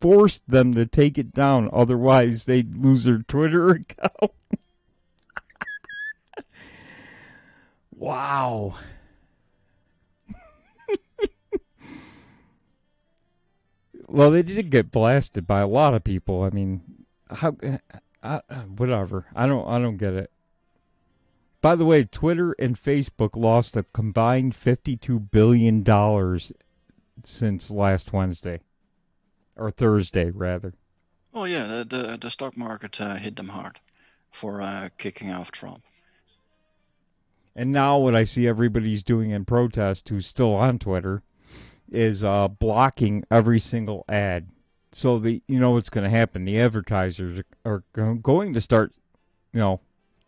forced them to take it down, otherwise they'd lose their Twitter account. Wow. Well, they did get blasted by a lot of people. I mean, whatever. I don't get it. By the way, Twitter and Facebook lost a combined $52 billion since last Wednesday. Or Thursday, rather. Oh yeah, the stock market hit them hard for kicking off Trump. And now what I see everybody's doing in protest who's still on Twitter is blocking every single ad. So you know what's going to happen. The advertisers are going to start,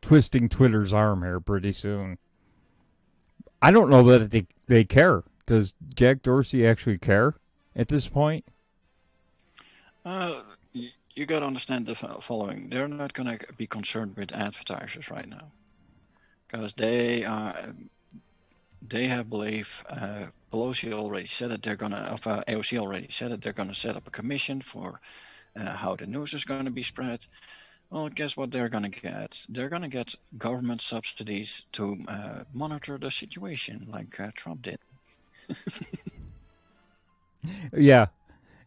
twisting Twitter's arm here pretty soon. I don't know that they care. Does Jack Dorsey actually care at this point? You got to understand the following. They're not going to be concerned with advertisers right now, because they have belief. Pelosi already said that they're going to. AOC already said that they're going to set up a commission for how the news is going to be spread. Well, guess what they're going to get? They're going to get government subsidies to monitor the situation, like Trump did. Yeah.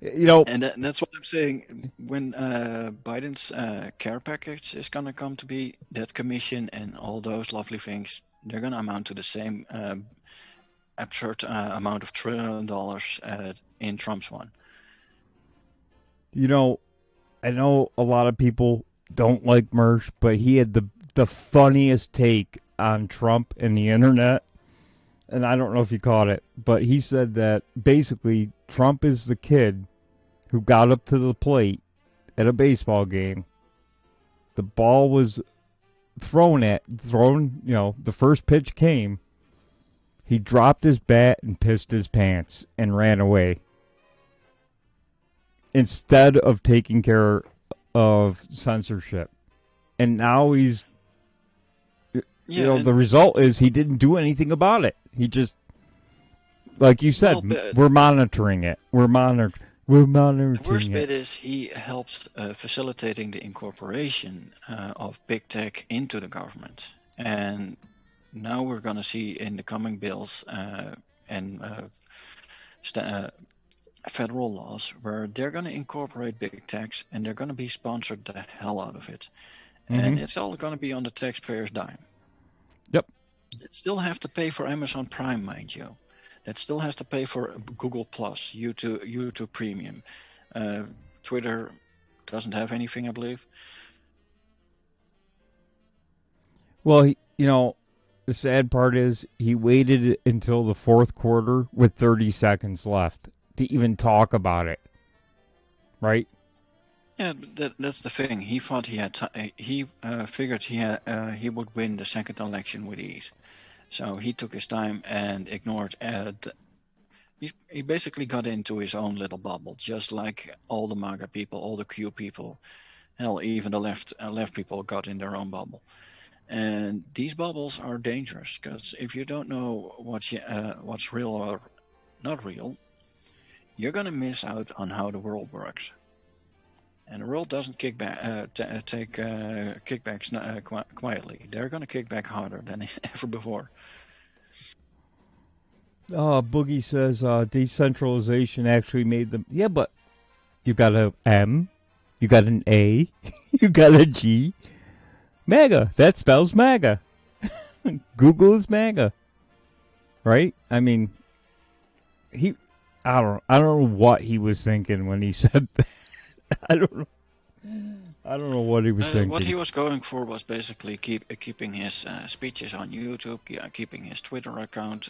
And that's what I'm saying. When Biden's care package is going to come to be, that commission and all those lovely things, they're going to amount to the same absurd amount of $1 trillion in Trump's one. I know a lot of people don't like Mersh, but he had the funniest take on Trump and the internet. And I don't know if you caught it, but he said that basically Trump is the kid who got up to the plate at a baseball game. The ball was thrown, the first pitch came. He dropped his bat and pissed his pants and ran away. Instead of taking care of censorship. And now he's, the result is he didn't do anything about it. He just, like you said, we're monitoring it. We're monitoring The worst bit is he helped facilitating the incorporation of big tech into the government. And now we're going to see in the coming bills and federal laws where they're going to incorporate big techs and they're going to be sponsored the hell out of it. And it's all going to be on the taxpayer's dime. Yep. They still have to pay for Amazon Prime, mind you. That still has to pay for Google Plus, YouTube Premium. Twitter doesn't have anything, I believe. Well, the sad part is he waited until the fourth quarter with 30 seconds left to even talk about it. Right? Yeah, that's the thing. He thought he had. He figured he would win the second election with ease. So he took his time and ignored. He basically got into his own little bubble, just like all the MAGA people, all the Q people, hell, even the left people got in their own bubble. And these bubbles are dangerous because if you don't know what's real or not real, you're gonna miss out on how the world works. And the world doesn't take kickbacks quietly. They're going to kick back harder than ever before. Boogie says decentralization actually made them. Yeah, but you got a M, you got an A, you got a G. MAGA. That spells MAGA. Google is MAGA. Right? I mean, I don't know what he was thinking when he said that. I don't know what he was thinking. What he was going for was basically keeping his speeches on YouTube, keeping his Twitter account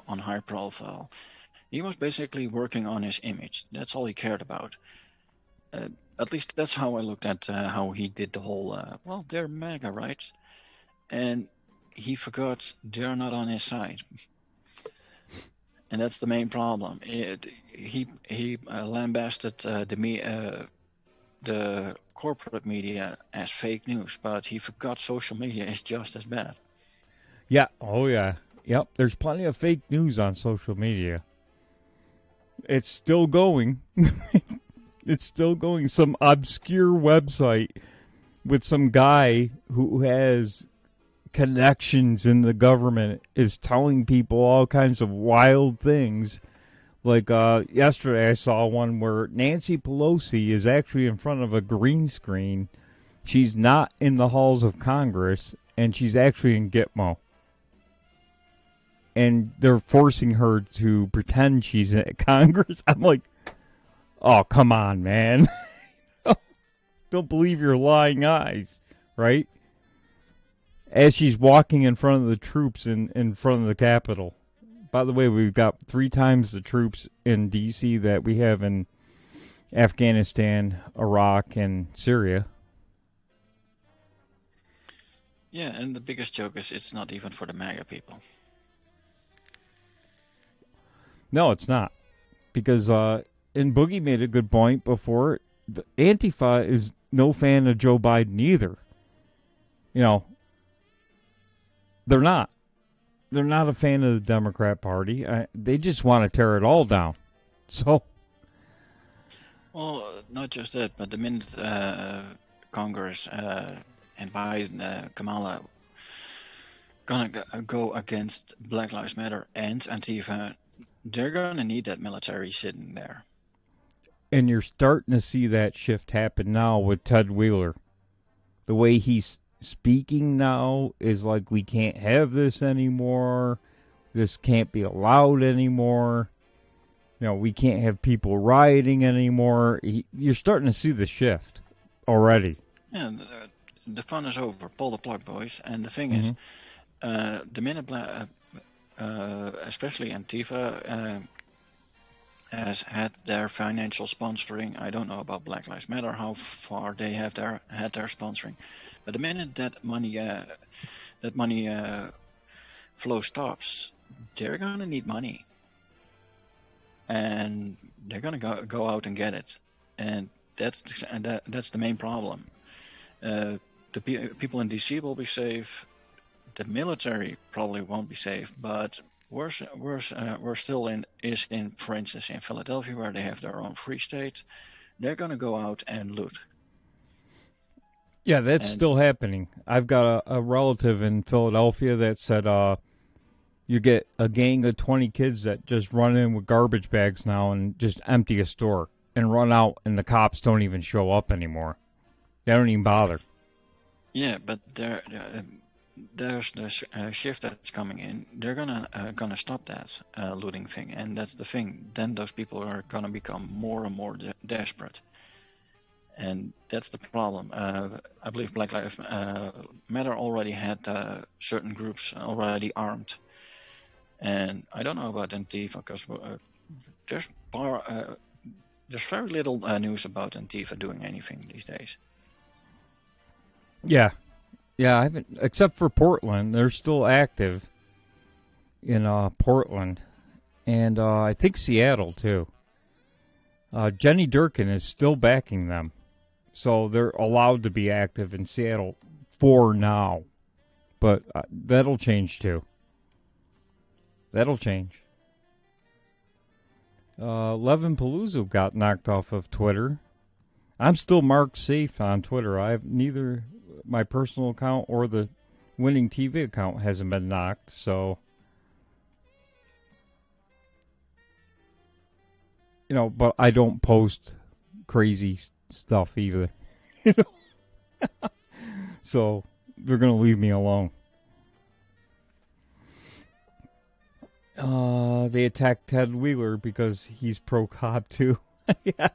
on high profile. He was basically working on his image. That's all he cared about. At least that's how I looked at how he did the whole, well, they're MAGA, right? And he forgot they're not on his side. And that's the main problem. He lambasted the corporate media as fake news, but he forgot social media is just as bad. Yeah. Oh, yeah. Yep. There's plenty of fake news on social media. It's still going. It's still going. Some obscure website with some guy who has connections in the government is telling people all kinds of wild things. Like yesterday I saw one where Nancy Pelosi is actually in front of a green screen. She's not in the halls of Congress, and she's actually in Gitmo. And they're forcing her to pretend she's at Congress. I'm like, oh, come on, man. Don't believe your lying eyes, right? As she's walking in front of the troops in front of the Capitol. By the way, we've got 3 times the troops in D.C. that we have in Afghanistan, Iraq, and Syria. Yeah, and the biggest joke is it's not even for the MAGA people. No, it's not. Because, and Boogie made a good point before, the Antifa is no fan of Joe Biden either. You know, they're not. They're not a fan of the Democrat Party. They just want to tear it all down. So, well, not just that, but the minute Congress and Biden, Kamala, gonna go against Black Lives Matter and Antifa, they're gonna need that military sitting there. And you're starting to see that shift happen now with Ted Wheeler. The way he's speaking now is like, we can't have this anymore. This can't be allowed anymore. You know, we can't have people rioting anymore. You're starting to see the shift already. Yeah, the fun is over. Pull the plug, boys. And the thing is, the minute, especially Antifa, has had their financial sponsoring. I don't know about Black Lives Matter, how far they have had their sponsoring. But the minute that money flow stops, they're gonna need money, and they're gonna go out and get it, and that's the main problem. The people in DC will be safe. The military probably won't be safe, but we're still in, for instance, in Philadelphia, where they have their own free state. They're gonna go out and loot. Yeah, that's still happening. I've got a relative in Philadelphia that said you get a gang of 20 kids that just run in with garbage bags now and just empty a store and run out, and the cops don't even show up anymore. They don't even bother. Yeah, but there's this shift that's coming in. They're gonna stop that looting thing, and that's the thing. Then those people are gonna become more and more desperate. And that's the problem. I believe Black Lives Matter already had certain groups already armed. And I don't know about Antifa, because there's very little news about Antifa doing anything these days. Yeah. Yeah, I haven't, except for Portland. They're still active in Portland. And I think Seattle, too. Jenny Durkin is still backing them. So they're allowed to be active in Seattle for now. But that'll change, too. That'll change. Levin Palooza got knocked off of Twitter I'm still marked safe on Twitter. I have neither my personal account or the winning TV account hasn't been knocked, so but I don't post crazy stuff either. So they're gonna leave me alone. They attacked Ted Wheeler because he's pro-cop too. Yeah.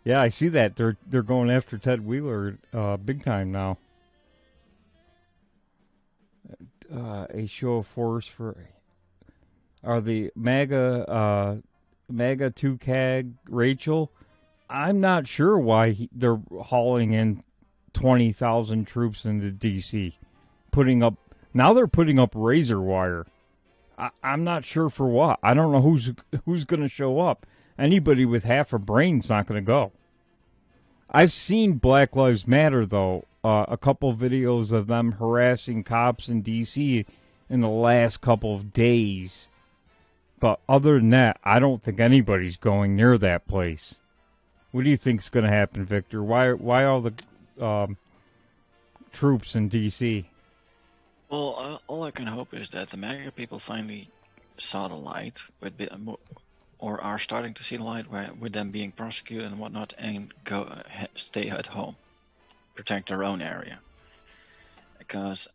Yeah, I see that. They're going after Ted Wheeler big time now. A show of force for the MAGA 2CAG Rachel. I'm not sure why they're hauling in 20,000 troops into D.C. Now they're putting up razor wire. I'm not sure for what. I don't know who's going to show up. Anybody with half a brain's not going to go. I've seen Black Lives Matter, though, a couple videos of them harassing cops in D.C. in the last couple of days. But other than that, I don't think anybody's going near that place. What do you think's going to happen, Victor? Why all the troops in D.C.? Well, all I can hope is that the MAGA people finally saw the light, or are starting to see the light with them being prosecuted and whatnot, and stay at home, protect their own area. Because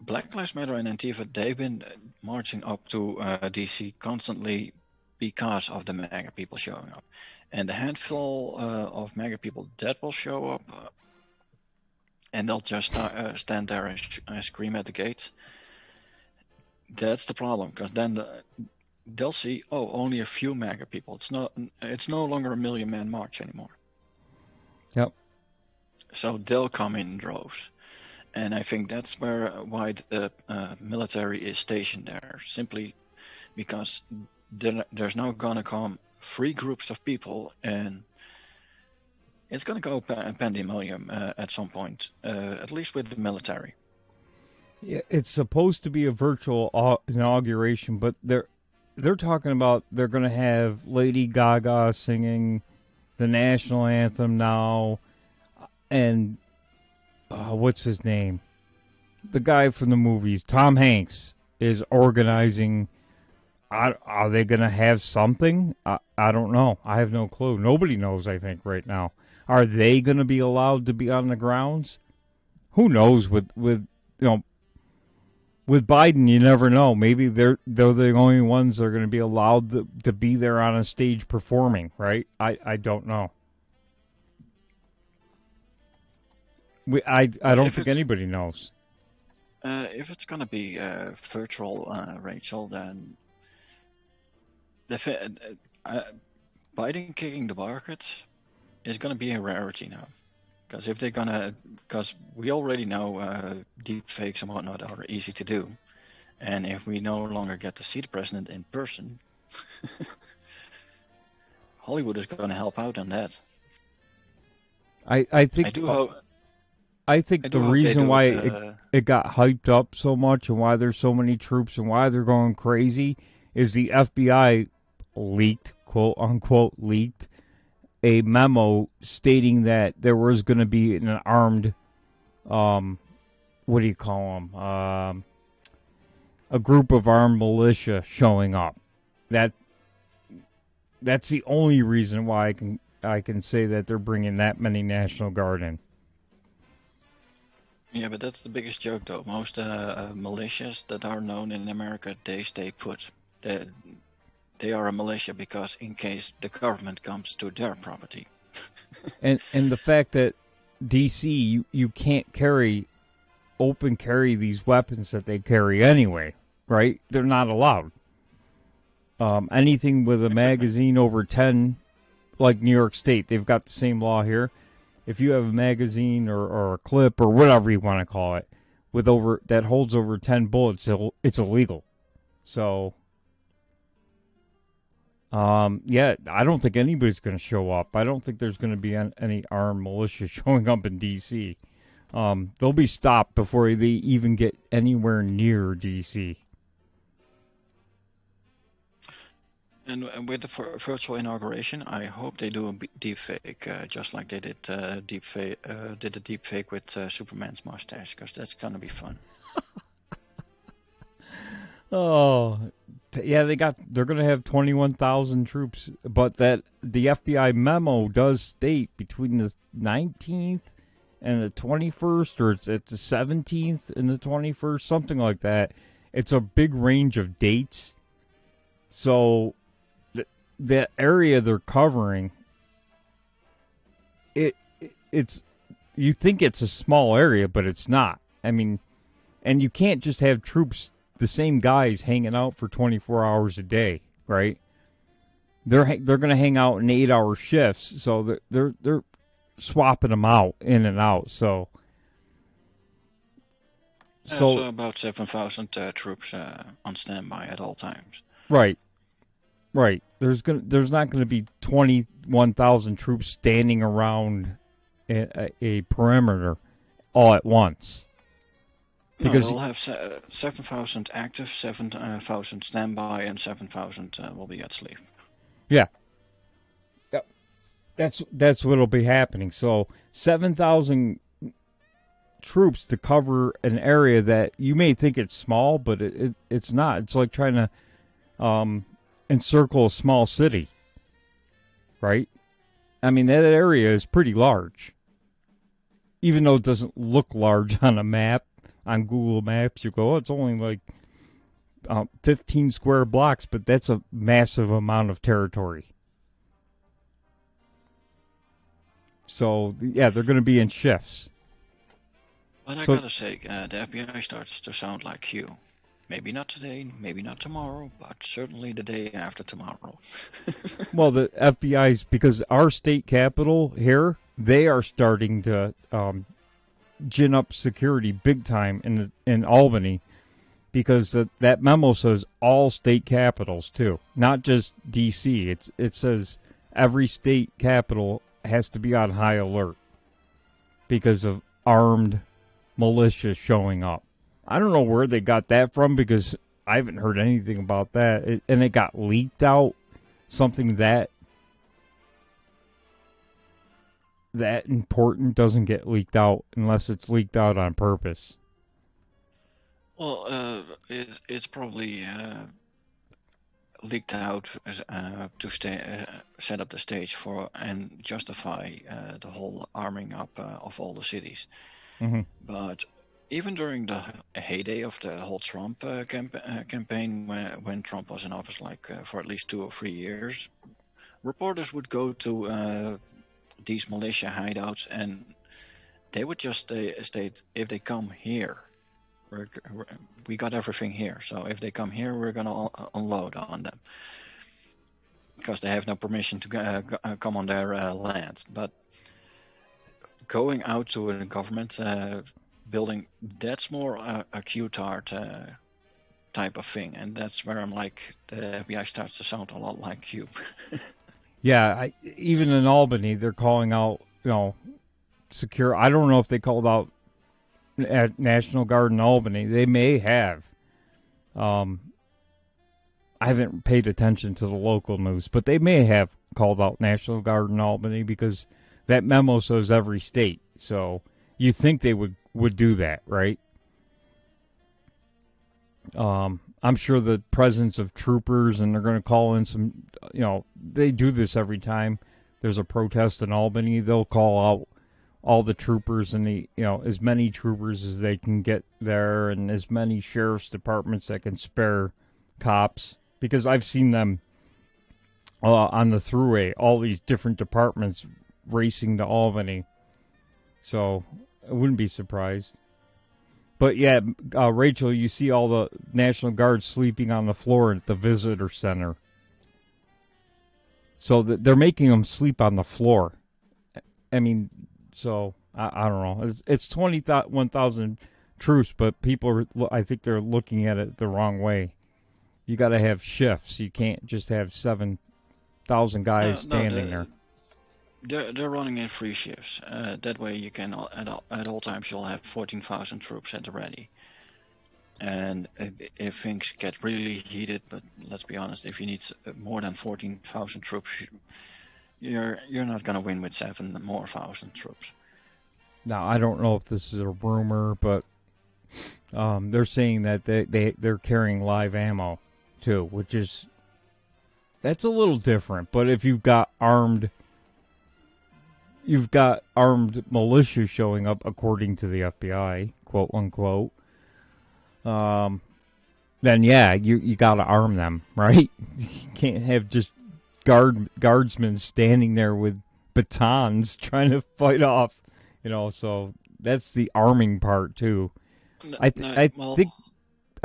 Black Lives Matter and Antifa, they've been marching up to DC constantly because of the MAGA people showing up. And the handful of MAGA people that will show up, and they'll just stand there and scream at the gates. That's the problem, because then they'll see, only a few MAGA people. It's no longer a million-man march anymore. Yep. So they'll come in droves. And I think that's why the military is stationed there, simply because there's now going to come 3 groups of people, and it's going to go pandemonium at some point, at least with the military. Yeah, it's supposed to be a virtual inauguration, but they're talking about they're going to have Lady Gaga singing the national anthem now, and what's his name? The guy from the movies, Tom Hanks, is organizing. Are they going to have something? I don't know. I have no clue. Nobody knows, I think, right now. Are they going to be allowed to be on the grounds? Who knows? With Biden, you never know. Maybe they're the only ones that are going to be allowed to be there on a stage performing, right? I don't know. I don't think anybody knows. If it's going to be virtual, Rachel, then Biden kicking the bucket is going to be a rarity now. Because we already know deep fakes and whatnot are easy to do. And if we no longer get to see the president in person, Hollywood is going to help out on that. I think the reason why it got hyped up so much and why there's so many troops and why they're going crazy is the FBI leaked, quote unquote, leaked a memo stating that there was going to be an armed, what do you call them? A group of armed militia showing up. That's the only reason why I can say that they're bringing that many National Guard in. Yeah, but that's the biggest joke, though. Most militias that are known in America, they stay put. They are a militia because in case the government comes to their property. and the fact that DC, you can't open carry these weapons that they carry anyway, right? They're not allowed. Anything with a magazine over 10, like New York State, they've got the same law here. If you have a magazine or a clip or whatever you want to call it that holds over 10 bullets, it's illegal. So, yeah, I don't think anybody's going to show up. I don't think there's going to be any armed militia showing up in D.C. They'll be stopped before they even get anywhere near D.C. And with the virtual inauguration, I hope they do a deep fake, just like they did the deep fake with Superman's mustache, because that's gonna be fun. Oh, yeah, they're going to have 21,000 troops, but that the FBI memo does state between the 19th and the 21st, or it's at the 17th and the 21st, something like that. It's a big range of dates. So the area they're covering, it's you think it's a small area, but it's not. I mean, and you can't just have troops, the same guys hanging out for 24 hours a day, right? They're going to hang out in 8-hour shifts, so they're swapping them out in and out. So About 7,000 troops on standby at all times. right. There's not going to be 21,000 troops standing around a perimeter all at once. Because they'll have 7,000 active, 7,000 standby, and 7,000 will be at sleep. Yeah. That's what'll be happening. So 7,000 troops to cover an area that you may think it's small, but it's not. It's like trying to encircle a small city, right? I mean, that area is pretty large. Even though it doesn't look large on a map, on Google Maps, you go, oh, it's only like 15 square blocks, but that's a massive amount of territory. So, yeah, they're going to be in shifts. But I gotta say, the FBI starts to sound like Q. Maybe not today, maybe not tomorrow, but certainly the day after tomorrow. Well, the FBI's, because our state capital here, they are starting to gin up security big time in Albany, because that memo says all state capitals too, not just D.C. It says every state capital has to be on high alert because of armed militia showing up. I don't know where they got that from, because I haven't heard anything about that. And it got leaked out, something that important doesn't get leaked out unless it's leaked out on purpose. Well, it's probably leaked out to set up the stage for and justify the whole arming up of all the cities. Mm-hmm. But even during the heyday of the whole Trump campaign, when Trump was in office, like for at least 2 or 3 years, reporters would go to these militia hideouts, and they would just state, if they come here, we got everything here. So if they come here, we're going to unload on them, because they have no permission to come on their land. But going out to a government building, that's more a Q-tart type of thing. And that's where I'm like, the FBI starts to sound a lot like Q. Yeah, even in Albany, they're calling out, secure. I don't know if they called out at National Guard in Albany. They may have. I haven't paid attention to the local news, but they may have called out National Guard in Albany, because that memo says every state. So you think they would do that, right? I'm sure the presence of troopers, and they're going to call in some, they do this every time there's a protest in Albany. They'll call out all the troopers and as many troopers as they can get there, and as many sheriff's departments that can spare cops, because I've seen them on the thruway, all these different departments racing to Albany. So I wouldn't be surprised. But yeah, Rachel, you see all the National Guard sleeping on the floor at the visitor center. So they're making them sleep on the floor. I mean, so I don't know. It's 21,000 troops, but people I think they're looking at it the wrong way. You got to have shifts. You can't just have 7,000 guys standing there. They're running in 3 shifts. That way you can, at all times, you'll have 14,000 troops at the ready. And if things get really heated, but let's be honest, if you need more than 14,000 troops, you're not gonna win with 7,000 troops. Now, I don't know if this is a rumor, but they're saying that they're carrying live ammo too, which is that's a little different. But if you've got armed militia showing up, according to the FBI, quote unquote, then yeah, you got to arm them, right? You can't have just guardsmen standing there with batons trying to fight off, So that's the arming part too. I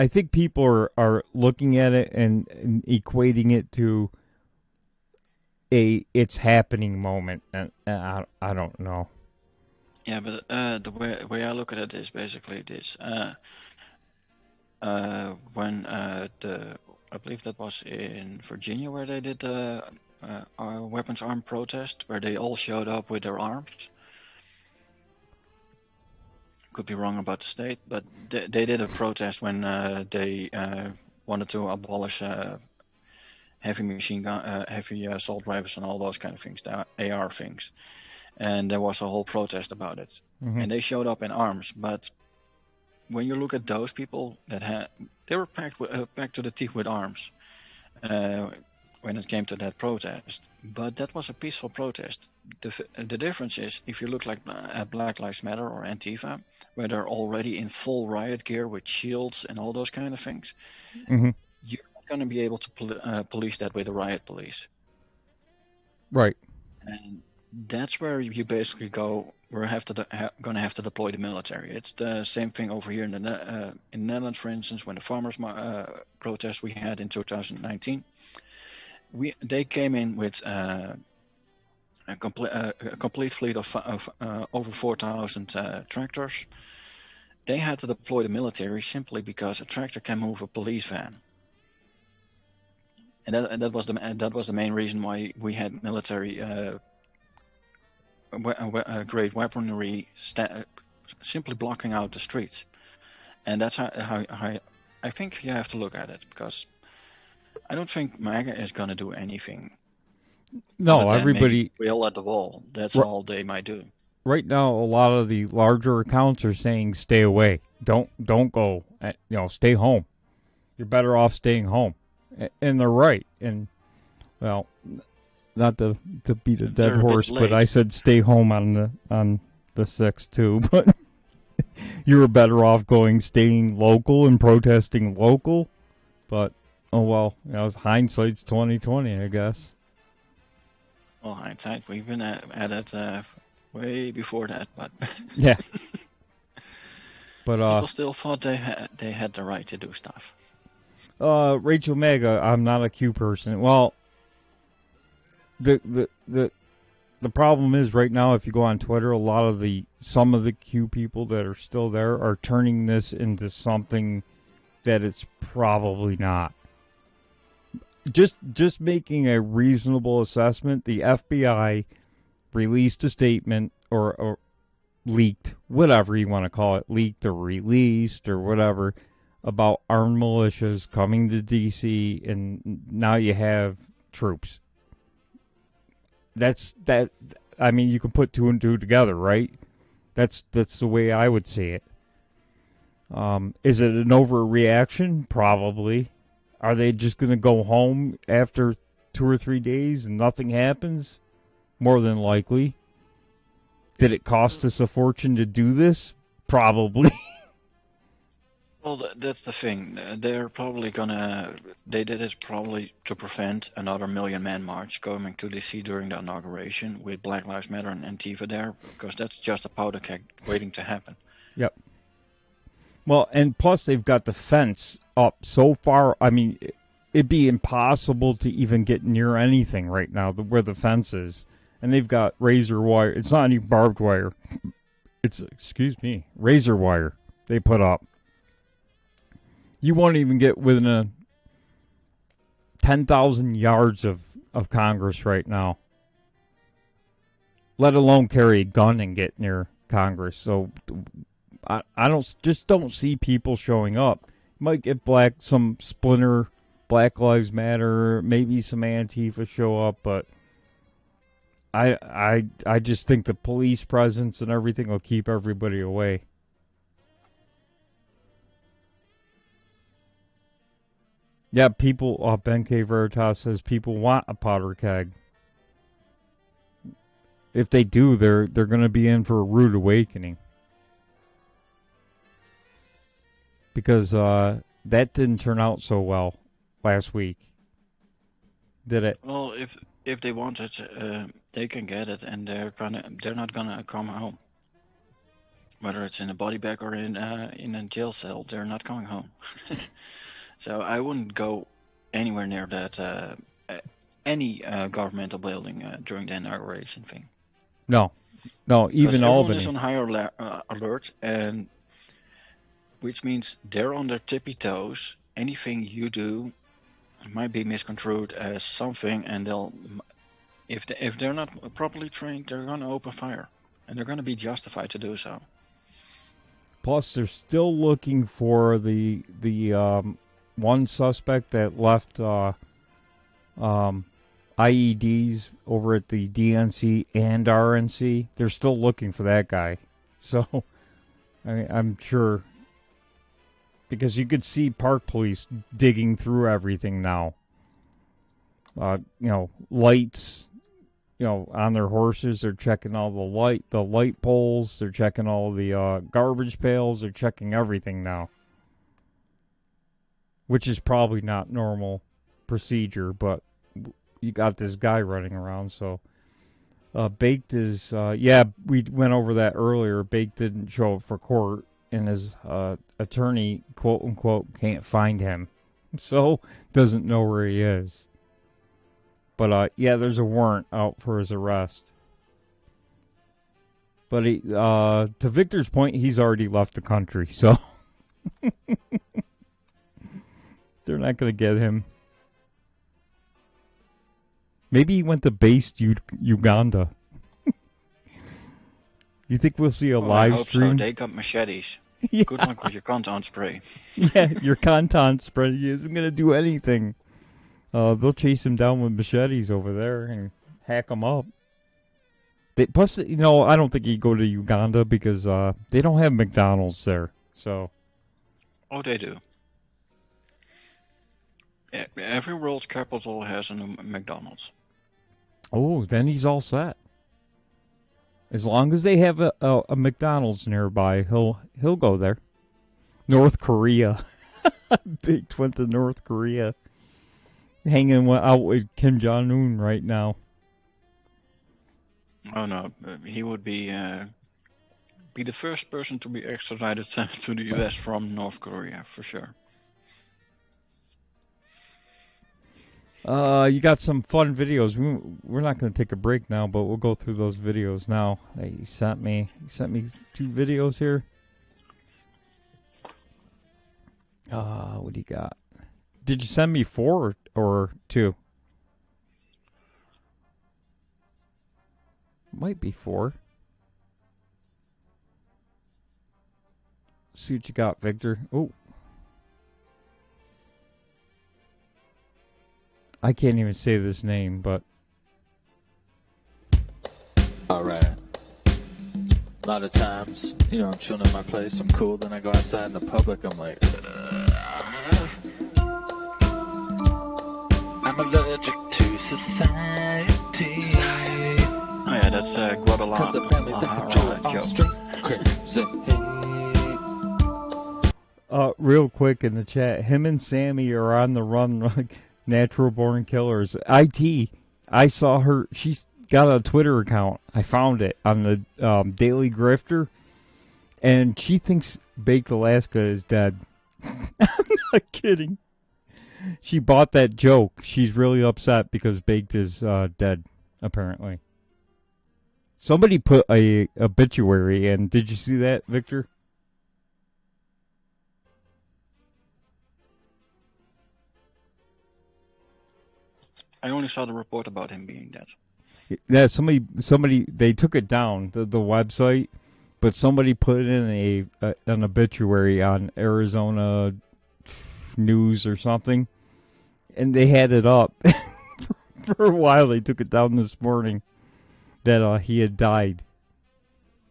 think people are looking at it and equating it to it's happening moment, and I don't know. Yeah, but the way I look at it is basically this. When I believe that was in Virginia where they did the weapons arm protest, where they all showed up with their arms. Could be wrong about the state, but they did a protest when they wanted to abolish heavy machine gun, heavy assault rifles, and all those kind of things, the AR things. And there was a whole protest about it, and they showed up in arms. But when you look at those people they were packed to the teeth with arms when it came to that protest. But that was a peaceful protest. The difference is, if you look at Black Lives Matter or Antifa, where they're already in full riot gear with shields and all those kind of things, you're not going to be able to police that with the riot police. Right. And that's where you basically go. We're going to have to deploy the military. It's the same thing over here in the Netherlands, for instance, when the farmers' protest we had in 2019. They came in with a complete fleet of over 4,000 tractors. They had to deploy the military simply because a tractor can move a police van. And that was the main reason why we had military grade weaponry simply blocking out the streets. And that's how I think you have to look at it, because I don't think MAGA is going to do anything. No, everybody wheel at the wall. That's all they might do. Right now, a lot of the larger accounts are saying stay away. Don't go. Stay home. You're better off staying home. And they're right. And well, not to beat a dead horse, but I said stay home on the 6th too. But you were better off staying local and protesting local. But oh well, hindsight's 20/20, I guess. Well, hindsight, we've been at it way before that, but yeah. But people still thought they had the right to do stuff. Rachel Mega, I'm not a Q person. Well, the problem is right now, if you go on Twitter, some of the Q people that are still there are turning this into something that it's probably not. Just making a reasonable assessment. The FBI released a statement or leaked, whatever you want to call it, leaked or released or whatever, about armed militias coming to D.C. and now you have troops. I mean, you can put 2 and 2 together, right? That's the way I would see it. Is it an overreaction? Probably. Are they just going to go home after 2 or 3 days and nothing happens? More than likely. Did it cost us a fortune to do this? Probably. Well, that's the thing. They're probably they did it probably to prevent another million-man march coming to DC during the inauguration with Black Lives Matter and Antifa there, because that's just a powder keg waiting to happen. Yep. Well, and plus they've got the fence up so far. I mean, it'd be impossible to even get near anything right now where the fence is. And they've got razor wire. It's not even barbed wire. It's, razor wire they put up. You won't even get within 10,000 yards of Congress right now. Let alone carry a gun and get near Congress. So I don't see people showing up. Might get some splinter, Black Lives Matter, maybe some Antifa show up, but I just think the police presence and everything will keep everybody away. Yeah, people, Ben K. Veritas says people want a powder keg. If they do, they're going to be in for a rude awakening. Because that didn't turn out so well last week. Did it? Well, if they want it, they can get it, and they're not gonna come home. Whether it's in a body bag or in a jail cell, they're not coming home. So I wouldn't go anywhere near that any governmental building during the inauguration thing. No, even Albany. Everyone Albany. is on high alert, and which means they're on their tippy toes. Anything you do might be misconstrued as something, and if they're not properly trained, they're gonna open fire, and they're gonna be justified to do so. Plus, they're still looking for the one suspect that left IEDs over at the DNC and RNC. They're still looking for that guy. So, I'm sure, because you could see Park Police digging through everything now. Lights, on their horses. They're checking all the light poles. They're checking all the garbage pails. They're checking everything now, which is probably not normal procedure, but you got this guy running around. So Baked is we went over that earlier. Baked didn't show up for court, and his attorney, quote unquote, can't find him, so doesn't know where he is. But there's a warrant out for his arrest. But to Victor's point, he's already left the country, so they're not going to get him. Maybe he went to based Uganda. You think we'll see a live I hope stream? So. They got machetes. Yeah. Good luck with your content spray. Yeah, your content spray isn't going to do anything. They'll chase him down with machetes over there and hack him up. Plus, I don't think he'd go to Uganda because they don't have McDonald's there. So. Oh, they do. Every world capital has a McDonald's. Oh, then he's all set. As long as they have a McDonald's nearby, he'll go there. North Korea. Big went to North Korea. Hanging out with Kim Jong-un right now. Oh no, he would be the first person to be extradited to the US from North Korea, for sure. You got some fun videos. We're not going to take a break now, but we'll go through those videos now. He sent me 2 videos here. What do you got? Did you send me 4 or 2? Might be 4. See what you got, Victor. Oh. I can't even say this name, but... Alright. A lot of times, I'm chilling in my place, I'm cool, then I go outside in the public, I'm like... I'm allergic to society. Oh yeah, that's Cause the families that control it are straight crazy. Real quick in the chat, him and Sammy are on the run like natural born killers. IT, I saw her, she's got a Twitter account. I found it on the Daily Grifter, and she thinks Baked Alaska is dead. I'm not kidding. She bought that joke. She's really upset because Baked is dead, apparently. Somebody put a obituary in. Did you see that, Victor? I only saw the report about him being dead. Yeah, somebody they took it down, the website, but somebody put in an obituary on Arizona Life news or something, and they had it up for a while. They took it down this morning that he had died,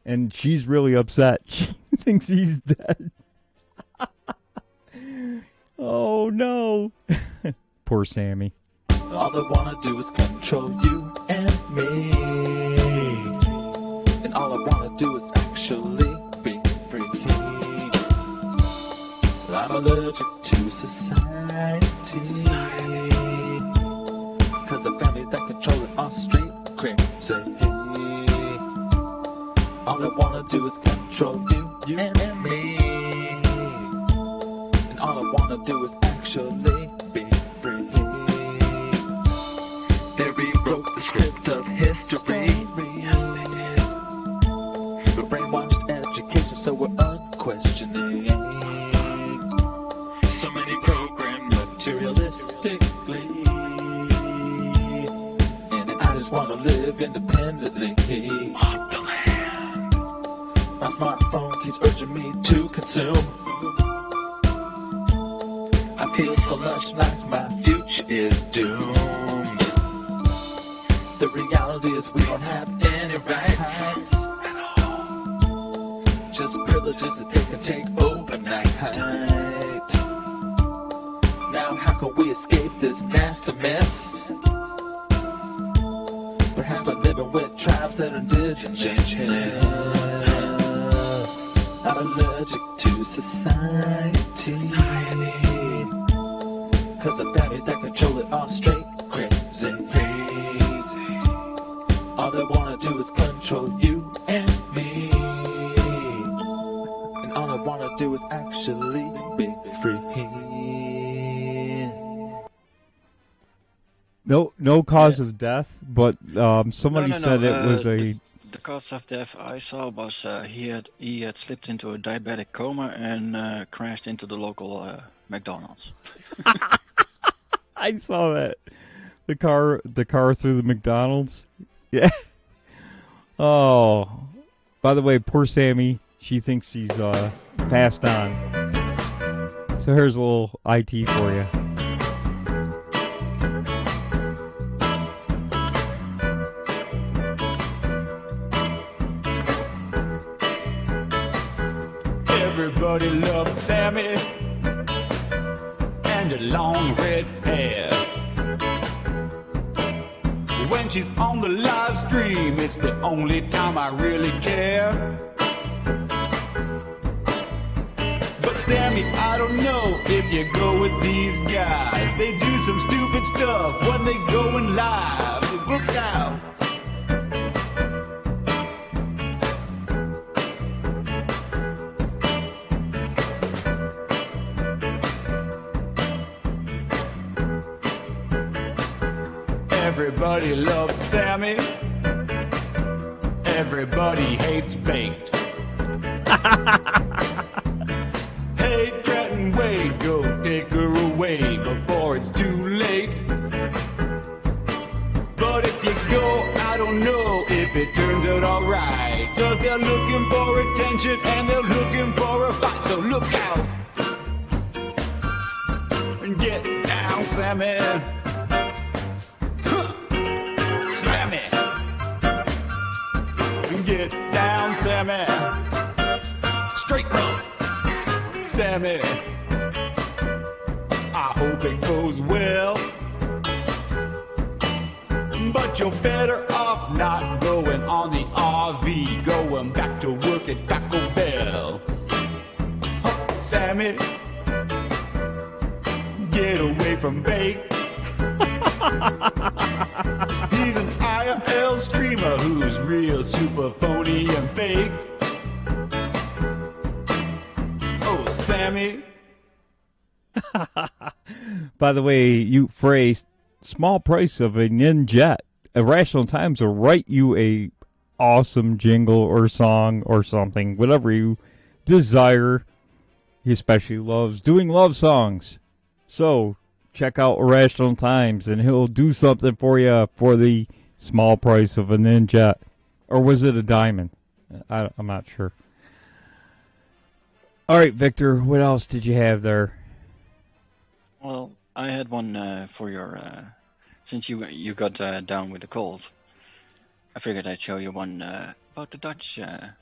and she's really upset. She thinks he's dead. Oh no. Poor Sammy. All I wanna do is control you and me. And all I wanna do is actually be free. I'm allergic to society. Cause the families that control it are straight crazy. All I wanna do is control you and me. And all I wanna do is actually be free. They rewrote the script of history. Yes, they did. We're brainwashed education, so we're unquestioning. So many programmed materialistically. And I just wanna live independently. Off the land. My smartphone keeps urging me to consume. I feel so much like my future is doomed. The reality is we don't have any rights at all. Just privileges that they can take overnight. Now how can we escape this nasty mess? Perhaps by living with tribes that are indigenous. I'm allergic to society. Cause the families that control it are straight crazy. All they wanna do is control you and me. And all I wanna do is actually be free. No cause of death, but somebody No. said it was a. The cause of death I saw was he had slipped into a diabetic coma and crashed into the local McDonald's. I saw that. The car through the McDonald's. Yeah. Oh. By the way, poor Sammy. She thinks he's passed on. So here's a little IT for you. Everybody loves Sammy and her long red hair. When she's on the live stream, it's the only time I really care. But Sammy, I don't know if you go with these guys. They do some stupid stuff when they going live. So look out. Everybody loves Sammy. Everybody hates baked. Hey, Trenton Wade, go take her away before it's too late. But if you go, I don't know if it turns out alright. Cause they're looking for attention and they're looking for a fight. So look out and get down, Sammy. Sammy, get down, Sammy. Straight run, Sammy. I hope it goes well, but you're better off not going on the RV, going back to work at Taco Bell. Oh, Sammy, get away from bake. He's an IRL streamer who's real super phony and fake. Oh, Sammy. By the way, you phrased small price of a Ninjet. Irrational Times will write you a awesome jingle or song or something, whatever you desire. He especially loves doing love songs. So check out Irrational Times, and he'll do something for you for the small price of a Ninja. Or was it a diamond? I'm not sure. All right, Victor, what else did you have there? Well, I had one for your. Since you got down with the cold, I figured I'd show you one about the Dutch dealing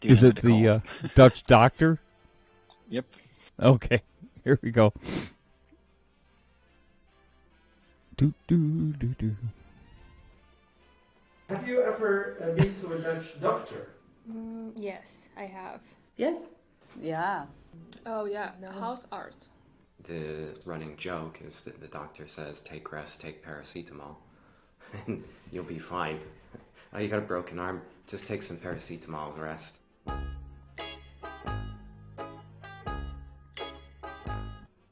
Is it with the the cold. Dutch doctor? Yep. Okay, here we go. Do do do do. Have you ever been to a Dutch doctor? Yes, I have. Yes? Yeah. Oh yeah, house art. The running joke is that the doctor says, take rest, take paracetamol, and you'll be fine. Oh, you got a broken arm? Just take some paracetamol and rest.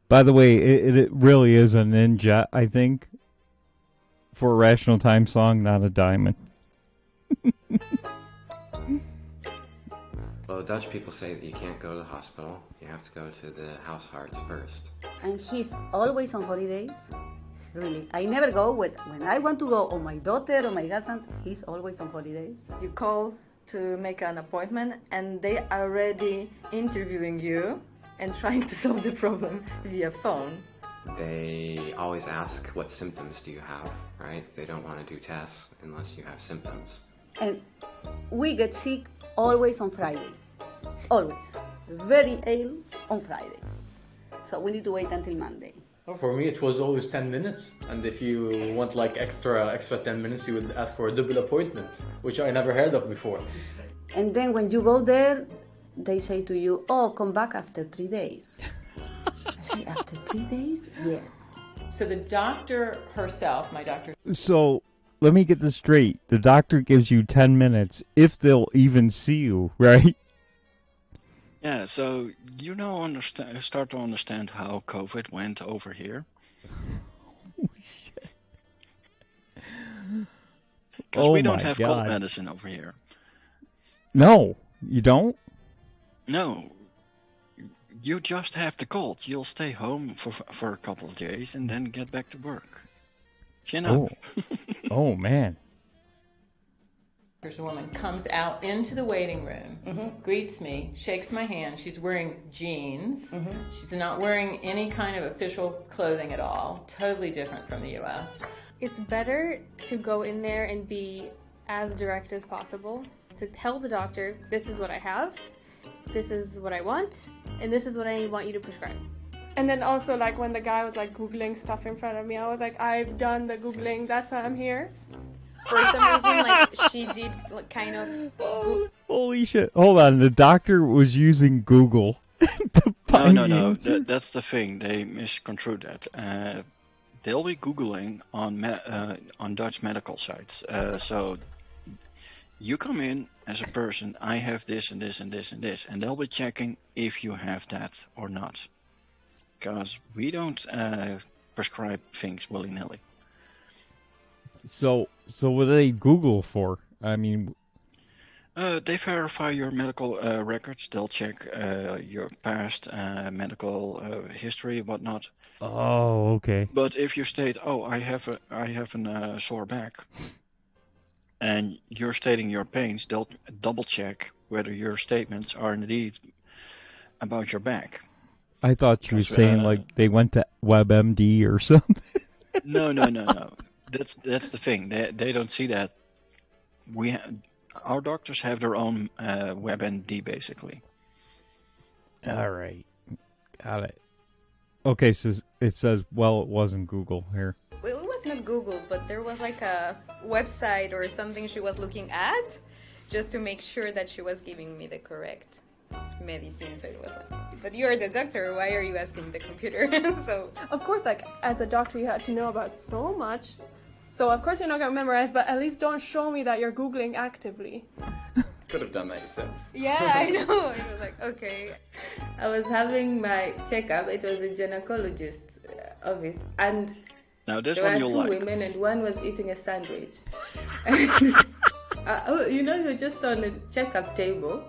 By the way, it really is a ninja, I think, for a Rational Time song, not a diamond. Well, Dutch people say that you can't go to the hospital. You have to go to the house hearts first. And he's always on holidays. Really. I never go when I want to go, or my daughter or my husband, he's always on holidays. You call to make an appointment and they are already interviewing you and trying to solve the problem via phone. They always ask, what symptoms do you have, right? They don't want to do tests unless you have symptoms. And we get sick always on Friday. Always. Very ill on Friday. So we need to wait until Monday. Well, for me, it was always 10 minutes. And if you want like extra 10 minutes, you would ask for a double appointment, which I never heard of before. And then when you go there, they say to you, oh, come back after 3 days. I say, after 3 days? Yes. So the doctor herself, my doctor... So, let me get this straight. The doctor gives you 10 minutes, if they'll even see you, right? Yeah, so you now start to understand how COVID went over here. Oh, shit. Because we don't have cold medicine over here. No, you don't? No. You just have the cold. You'll stay home for a couple of days and then get back to work. You know. Oh man. There's a woman comes out into the waiting room, greets me, shakes my hand. She's wearing jeans. She's not wearing any kind of official clothing at all. Totally different from the U.S. It's better to go in there and be as direct as possible. To tell the doctor, this is what I have, this is what I want, and this is what I want you to prescribe. And then also, like, when the guy was, like, Googling stuff in front of me, I was like, I've done the Googling, that's why I'm here. For some reason, like, she did, like, kind of... Holy shit. Hold on, the doctor was using Google to find No. That's the thing. They misconstrued that. They'll be Googling on Dutch medical sites. So you come in as a person, I have this and this and this and this, and they'll be checking if you have that or not. Because we don't prescribe things willy-nilly. So what do they Google for? I mean... They verify your medical records. They'll check your past medical history and whatnot. Oh, okay. But if you state, oh, I have a sore back, and you're stating your pains, they'll double check whether your statements are indeed about your back. I thought you were saying like they went to WebMD or something. No. That's the thing. They don't see that. Our doctors have their own WebMD basically. All right, got it. Okay, so it says, well, it wasn't Google here. Well, it was not Google, but there was like a website or something she was looking at just to make sure that she was giving me the correct medicine. So it was like, but you're the doctor, why are you asking the computer? So of course, like, as a doctor, you had to know about so much. So of course you're not going to memorize, but at least don't show me that you're Googling actively. Could have done that yourself. Yeah, I know. I was like, okay. I was having my checkup. It was a gynecologist office, and now this there one were you'll two like. women, and one was eating a sandwich. You're just on a checkup table,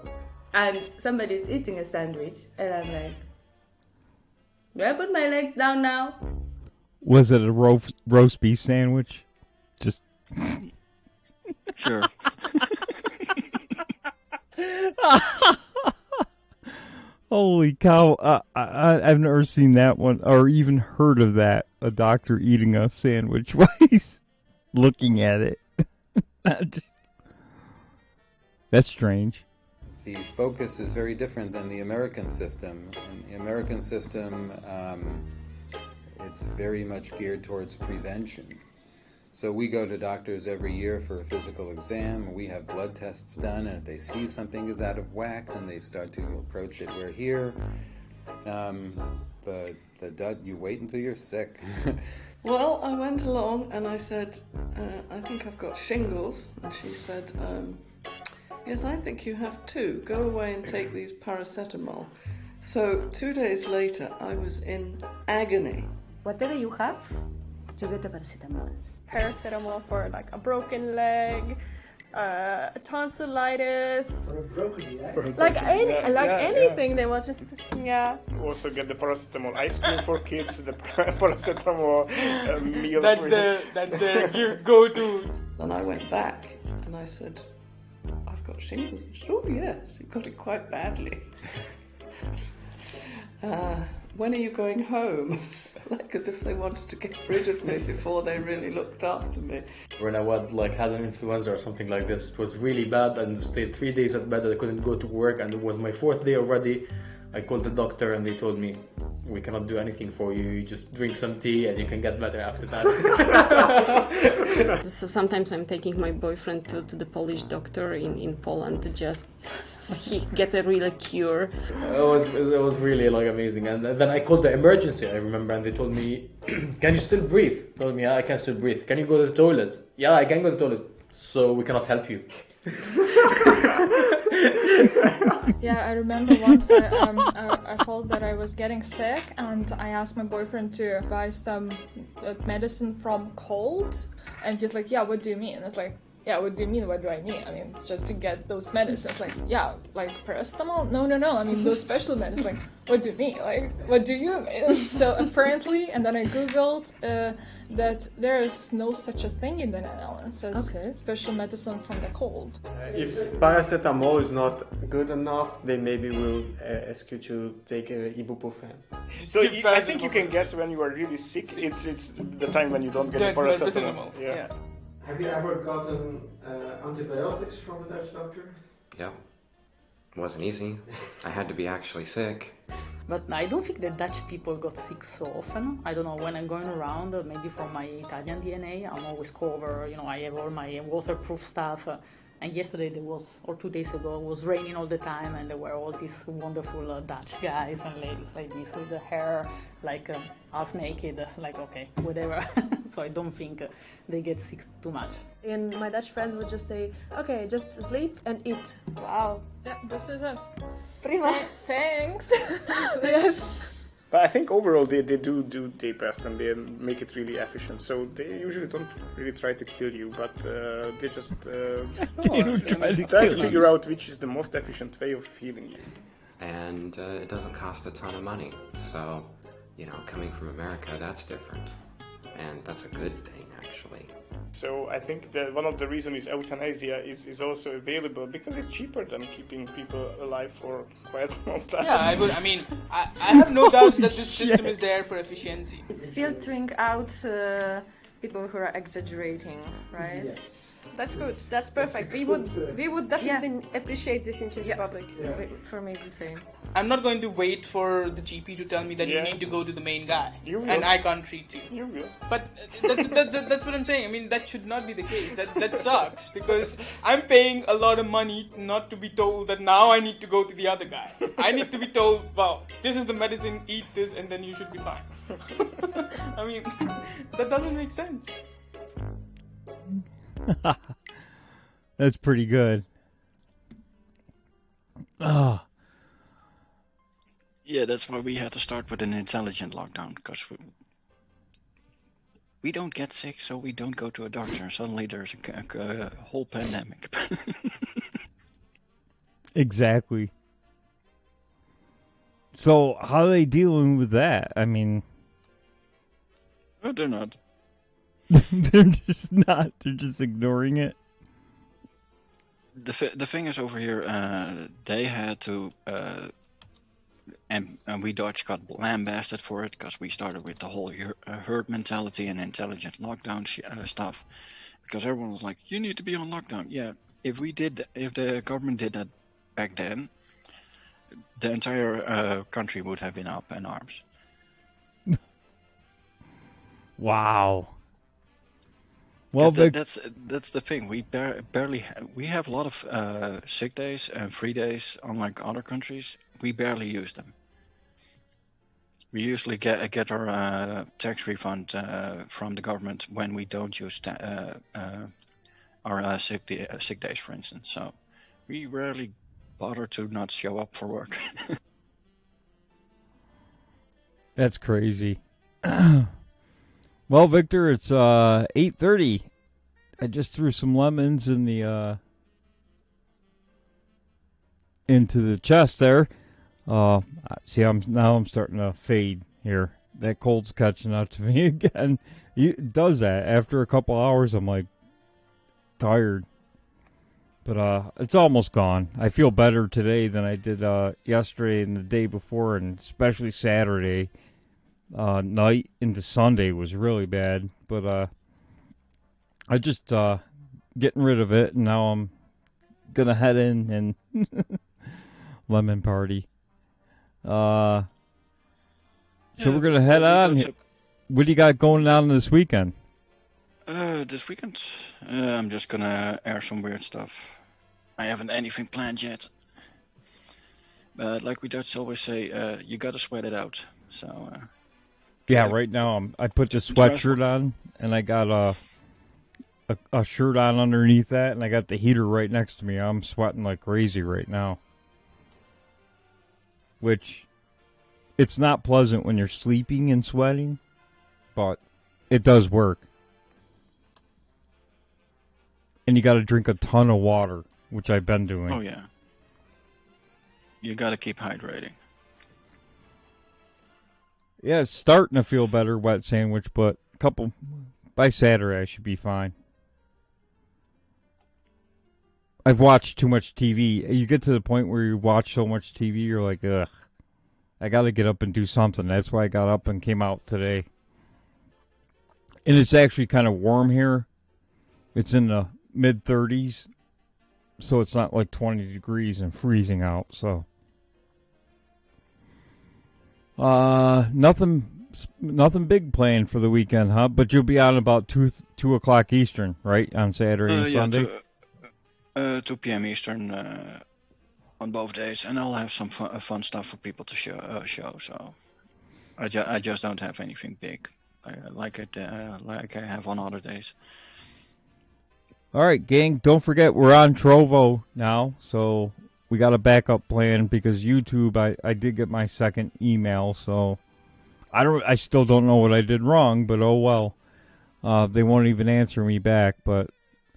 and somebody's eating a sandwich, and I'm like, do I put my legs down now? Was it a roast beef sandwich? Just sure. Holy cow. I've never seen that one or even heard of that. A doctor eating a sandwich while he's looking at it. That's strange. The focus is very different than the American system. In the American system, it's very much geared towards prevention. So we go to doctors every year for a physical exam. We have blood tests done, and if they see something is out of whack, then they start to approach it. We're here. You wait until you're sick. Well, I went along and I said, I think I've got shingles. And she said, yes, I think you have too. Go away and take these paracetamol. So 2 days later, I was in agony. Whatever you have, you get a paracetamol. Paracetamol for like a broken leg, tonsillitis, For a broken leg? like anything. They will just Also get the paracetamol ice cream for kids, the paracetamol meal. That's for their go-to. And I went back and I said, I've got shingles. And she said, oh yes, you've got it quite badly. When are you going home? Like as if they wanted to get rid of me before they really looked after me. When I had an influenza or something like this, it was really bad and stayed 3 days at bed. I couldn't go to work, and it was my 4th day already. I called the doctor and they told me, we cannot do anything for you. You just drink some tea and you can get better after that. So sometimes I'm taking my boyfriend to the Polish doctor in Poland to just get a real cure. It was really amazing. And then I called the emergency, I remember, and they told me, can you still breathe? I told me, yeah, I can still breathe. Can you go to the toilet? Yeah, I can go to the toilet. So we cannot help you. Yeah, I remember once I felt that I was getting sick, and I asked my boyfriend to buy some medicine from cold, and he's like, yeah, what do you mean? It's like, yeah, what do you mean? What do I mean? I mean, just to get those medicines. Like, yeah, like paracetamol? No. I mean, those special medicines. Like, what do you mean? Like, what do you mean? So apparently, and then I googled that there is no such a thing in the Netherlands as special medicine from the cold. If paracetamol is not good enough, they maybe will ask you to take ibuprofen. So I think you can guess when you are really sick. It's the time when you don't get the paracetamol. Yeah. Have you ever gotten antibiotics from a Dutch doctor? Yep. It wasn't easy. I had to be actually sick. But I don't think the Dutch people got sick so often. I don't know, when I'm going around, maybe from my Italian DNA, I'm always covered, I have all my waterproof stuff. And yesterday or 2 days ago, it was raining all the time, and there were all these wonderful Dutch guys and ladies like this with the hair half naked, like okay, whatever. So I don't think they get sick too much. And my Dutch friends would just say, okay, just sleep and eat. Wow. Yeah, this is it. Prima. Thanks. Yes. But I think overall they do their best and they make it really efficient. So they usually don't really try to kill you, but they just try to figure out which is the most efficient way of healing you. And it doesn't cost a ton of money. So, coming from America, that's different. And that's a good thing, actually. So I think that one of the reasons is euthanasia is also available because it's cheaper than keeping people alive for quite a long time. Yeah, I have no doubt that this system is there for efficiency. It's filtering out people who are exaggerating, right? Yes. That's good. That's perfect. We would definitely appreciate this in Czech Republic. Yeah. For me, the same. I'm not going to wait for the GP to tell me that you need to go to the main guy, and I can't treat you. You will. But that's what I'm saying. I mean, that should not be the case. That sucks because I'm paying a lot of money not to be told that now I need to go to the other guy. I need to be told, well, this is the medicine, eat this, and then you should be fine. I mean, that doesn't make sense. That's pretty good. Yeah, that's why we had to start with an intelligent lockdown, because we don't get sick, so we don't go to a doctor, and suddenly there's a whole pandemic. Exactly. So how are they dealing with that? I mean... But they're not. They're just not. They're just ignoring it. The thing is over here, they had to and we Dutch got lambasted for it because we started with the whole herd mentality and intelligent lockdown stuff. Because everyone was like, "You need to be on lockdown." Yeah, if the government did that back then, the entire country would have been up in arms. Wow. Well, that's the thing. We barely we have a lot of sick days and free days, unlike other countries. We barely use them. We usually get our tax refund from the government when we don't use our sick days, for instance. So we rarely bother to not show up for work. That's crazy. Well, Victor, it's 8:30. I just threw some lemons in the into the chest there. See, I'm starting to fade here. That cold's catching up to me again. It does that after a couple hours. I'm like tired, but it's almost gone. I feel better today than I did yesterday and the day before, and especially Saturday night into Sunday was really bad. But I just getting rid of it, and now I'm gonna head in and lemon party. So we're gonna head on. What do you got going on this weekend? This weekend, I'm just gonna air some weird stuff. I haven't anything planned yet. But like we Dutch always say, you gotta sweat it out. So. Yeah, right now I put this sweatshirt on, and I got a shirt on underneath that, and I got the heater right next to me. I'm sweating like crazy right now. Which, it's not pleasant when you're sleeping and sweating, but it does work. And you got to drink a ton of water, which I've been doing. Oh yeah. You got to keep hydrating. Yeah, it's starting to feel better, wet sandwich, but by Saturday I should be fine. I've watched too much TV. You get to the point where you watch so much TV, you're like, ugh, I got to get up and do something. That's why I got up and came out today. And it's actually kind of warm here. It's in the mid-30s, so it's not like 20 degrees and freezing out, so. Nothing big planned for the weekend, huh? But you'll be on about 2 o'clock Eastern, right? On Saturday and Sunday? 2 p.m. Eastern on both days, and I'll have some fun stuff for people to show. So I just don't have anything big like I have on other days. All right, gang, don't forget we're on Trovo now, so we got a backup plan because YouTube, I did get my second email, so I still don't know what I did wrong, but oh well. They won't even answer me back, but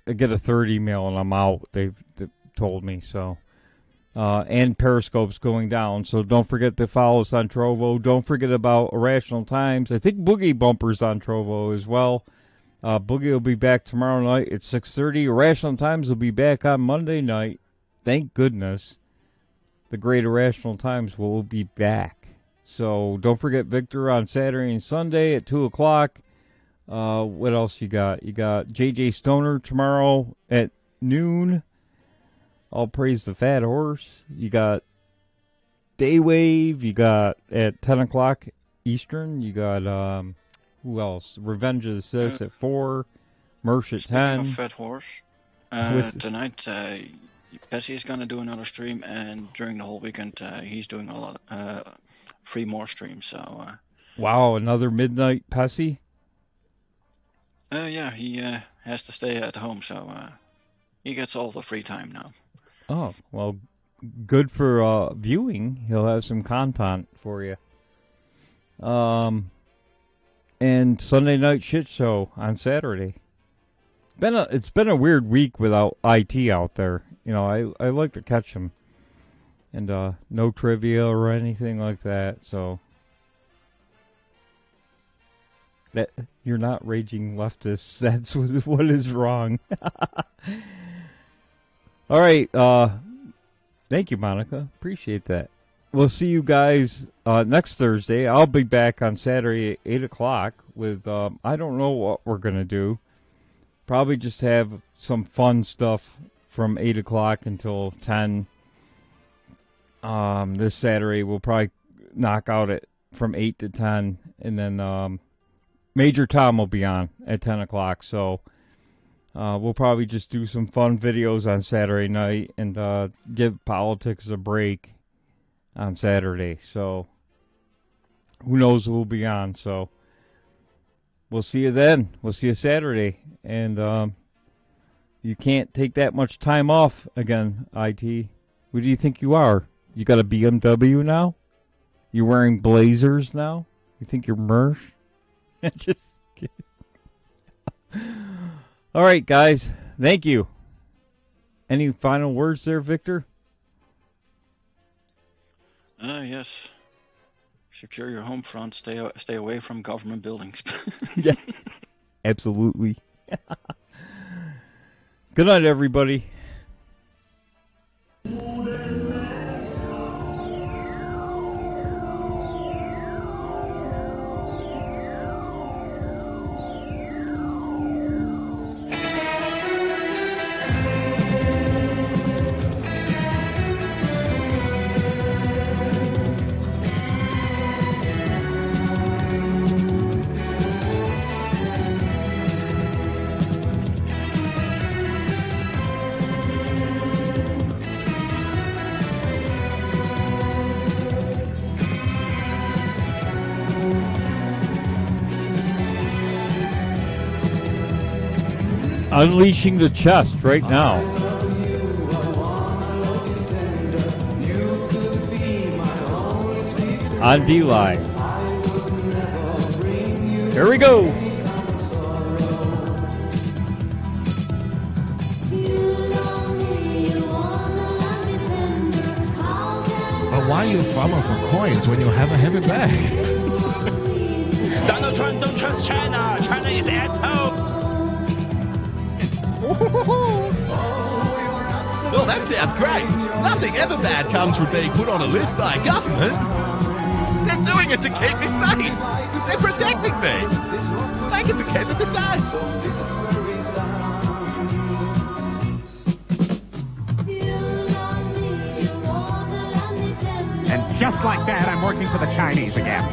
I get a third email and I'm out. They've told me so. And Periscope's going down, so don't forget to follow us on Trovo. Don't forget about Irrational Times. I think Boogie Bumper's on Trovo as well. Boogie will be back tomorrow night at 6:30. Irrational Times will be back on Monday night. Thank goodness. The Great Irrational Times will be back. So don't forget Victor on Saturday and Sunday at 2 o'clock. What else you got? You got JJ Stoner tomorrow at noon. All praise the fat horse. You got Daywave. You got at 10 o'clock Eastern. You got, who else? Revenge of the Sith at 4. Mersh at 10. Speaking of fat horse, tonight Pessy is going to do another stream, and during the whole weekend he's doing a lot 3 more streams. So wow, another midnight Pessy? Yeah, he has to stay at home, so he gets all the free time now. Oh, well, good for viewing. He'll have some content for you. And Sunday Night Shit Show on Saturday. It's been a weird week without IT out there. You know, I like to catch them. And no trivia or anything like that, so. That you're not raging leftists. That's what is wrong. All right. Thank you, Monica. Appreciate that. we'll see you guys next Thursday. I'll be back on Saturday at 8 o'clock with, I don't know what we're going to do. Probably just have some fun stuff from 8 o'clock until 10. This Saturday we'll probably knock out it from 8 to 10. And then Major Tom will be on at 10 o'clock. So we'll probably just do some fun videos on Saturday night and give politics a break on Saturday. So who knows who will be on. So we'll see you then. We'll see you Saturday. And you can't take that much time off again, IT. Who do you think you are? You got a BMW now? You're wearing blazers now? You think you're Mersh? Just kidding. All right, guys. Thank you. Any final words there, Victor? Yes. Secure your home front. Stay away from government buildings. Yeah. Absolutely. Good night, everybody. Unleashing the chest right now. On D-Live. Here we go. But why you farmer for coins when you have a heavy bag? Donald Trump, don't trust China. China is asshole. Well, that sounds great. Nothing ever bad comes from being put on a list by government. They're doing it to keep me safe. They're protecting me. Thank you for keeping me safe. And just like that, I'm working for the Chinese again.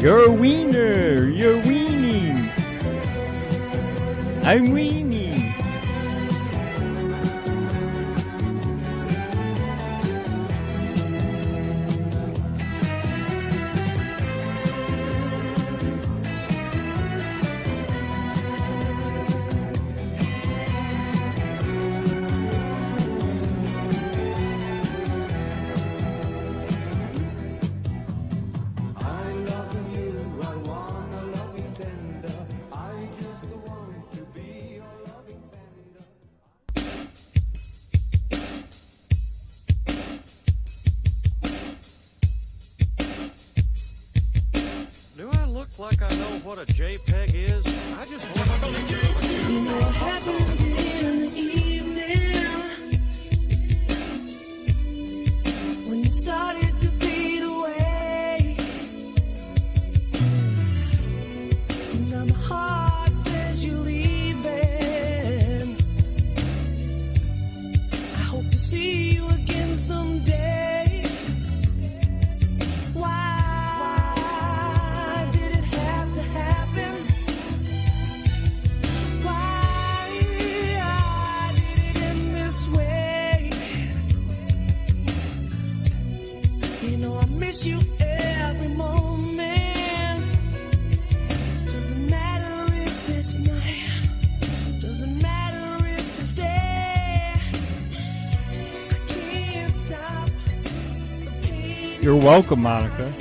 You're a wiener. You're weaning. I'm weaning. Do I look like I know what a JPEG is? I just want to You know what happened in the evening when you started to fade away. Now my heart says you're leaving. I hope to see you again someday. Why? You every moment. Doesn't matter if it's night, doesn't matter if it's day. I can't stop the pain. You're welcome, Monica.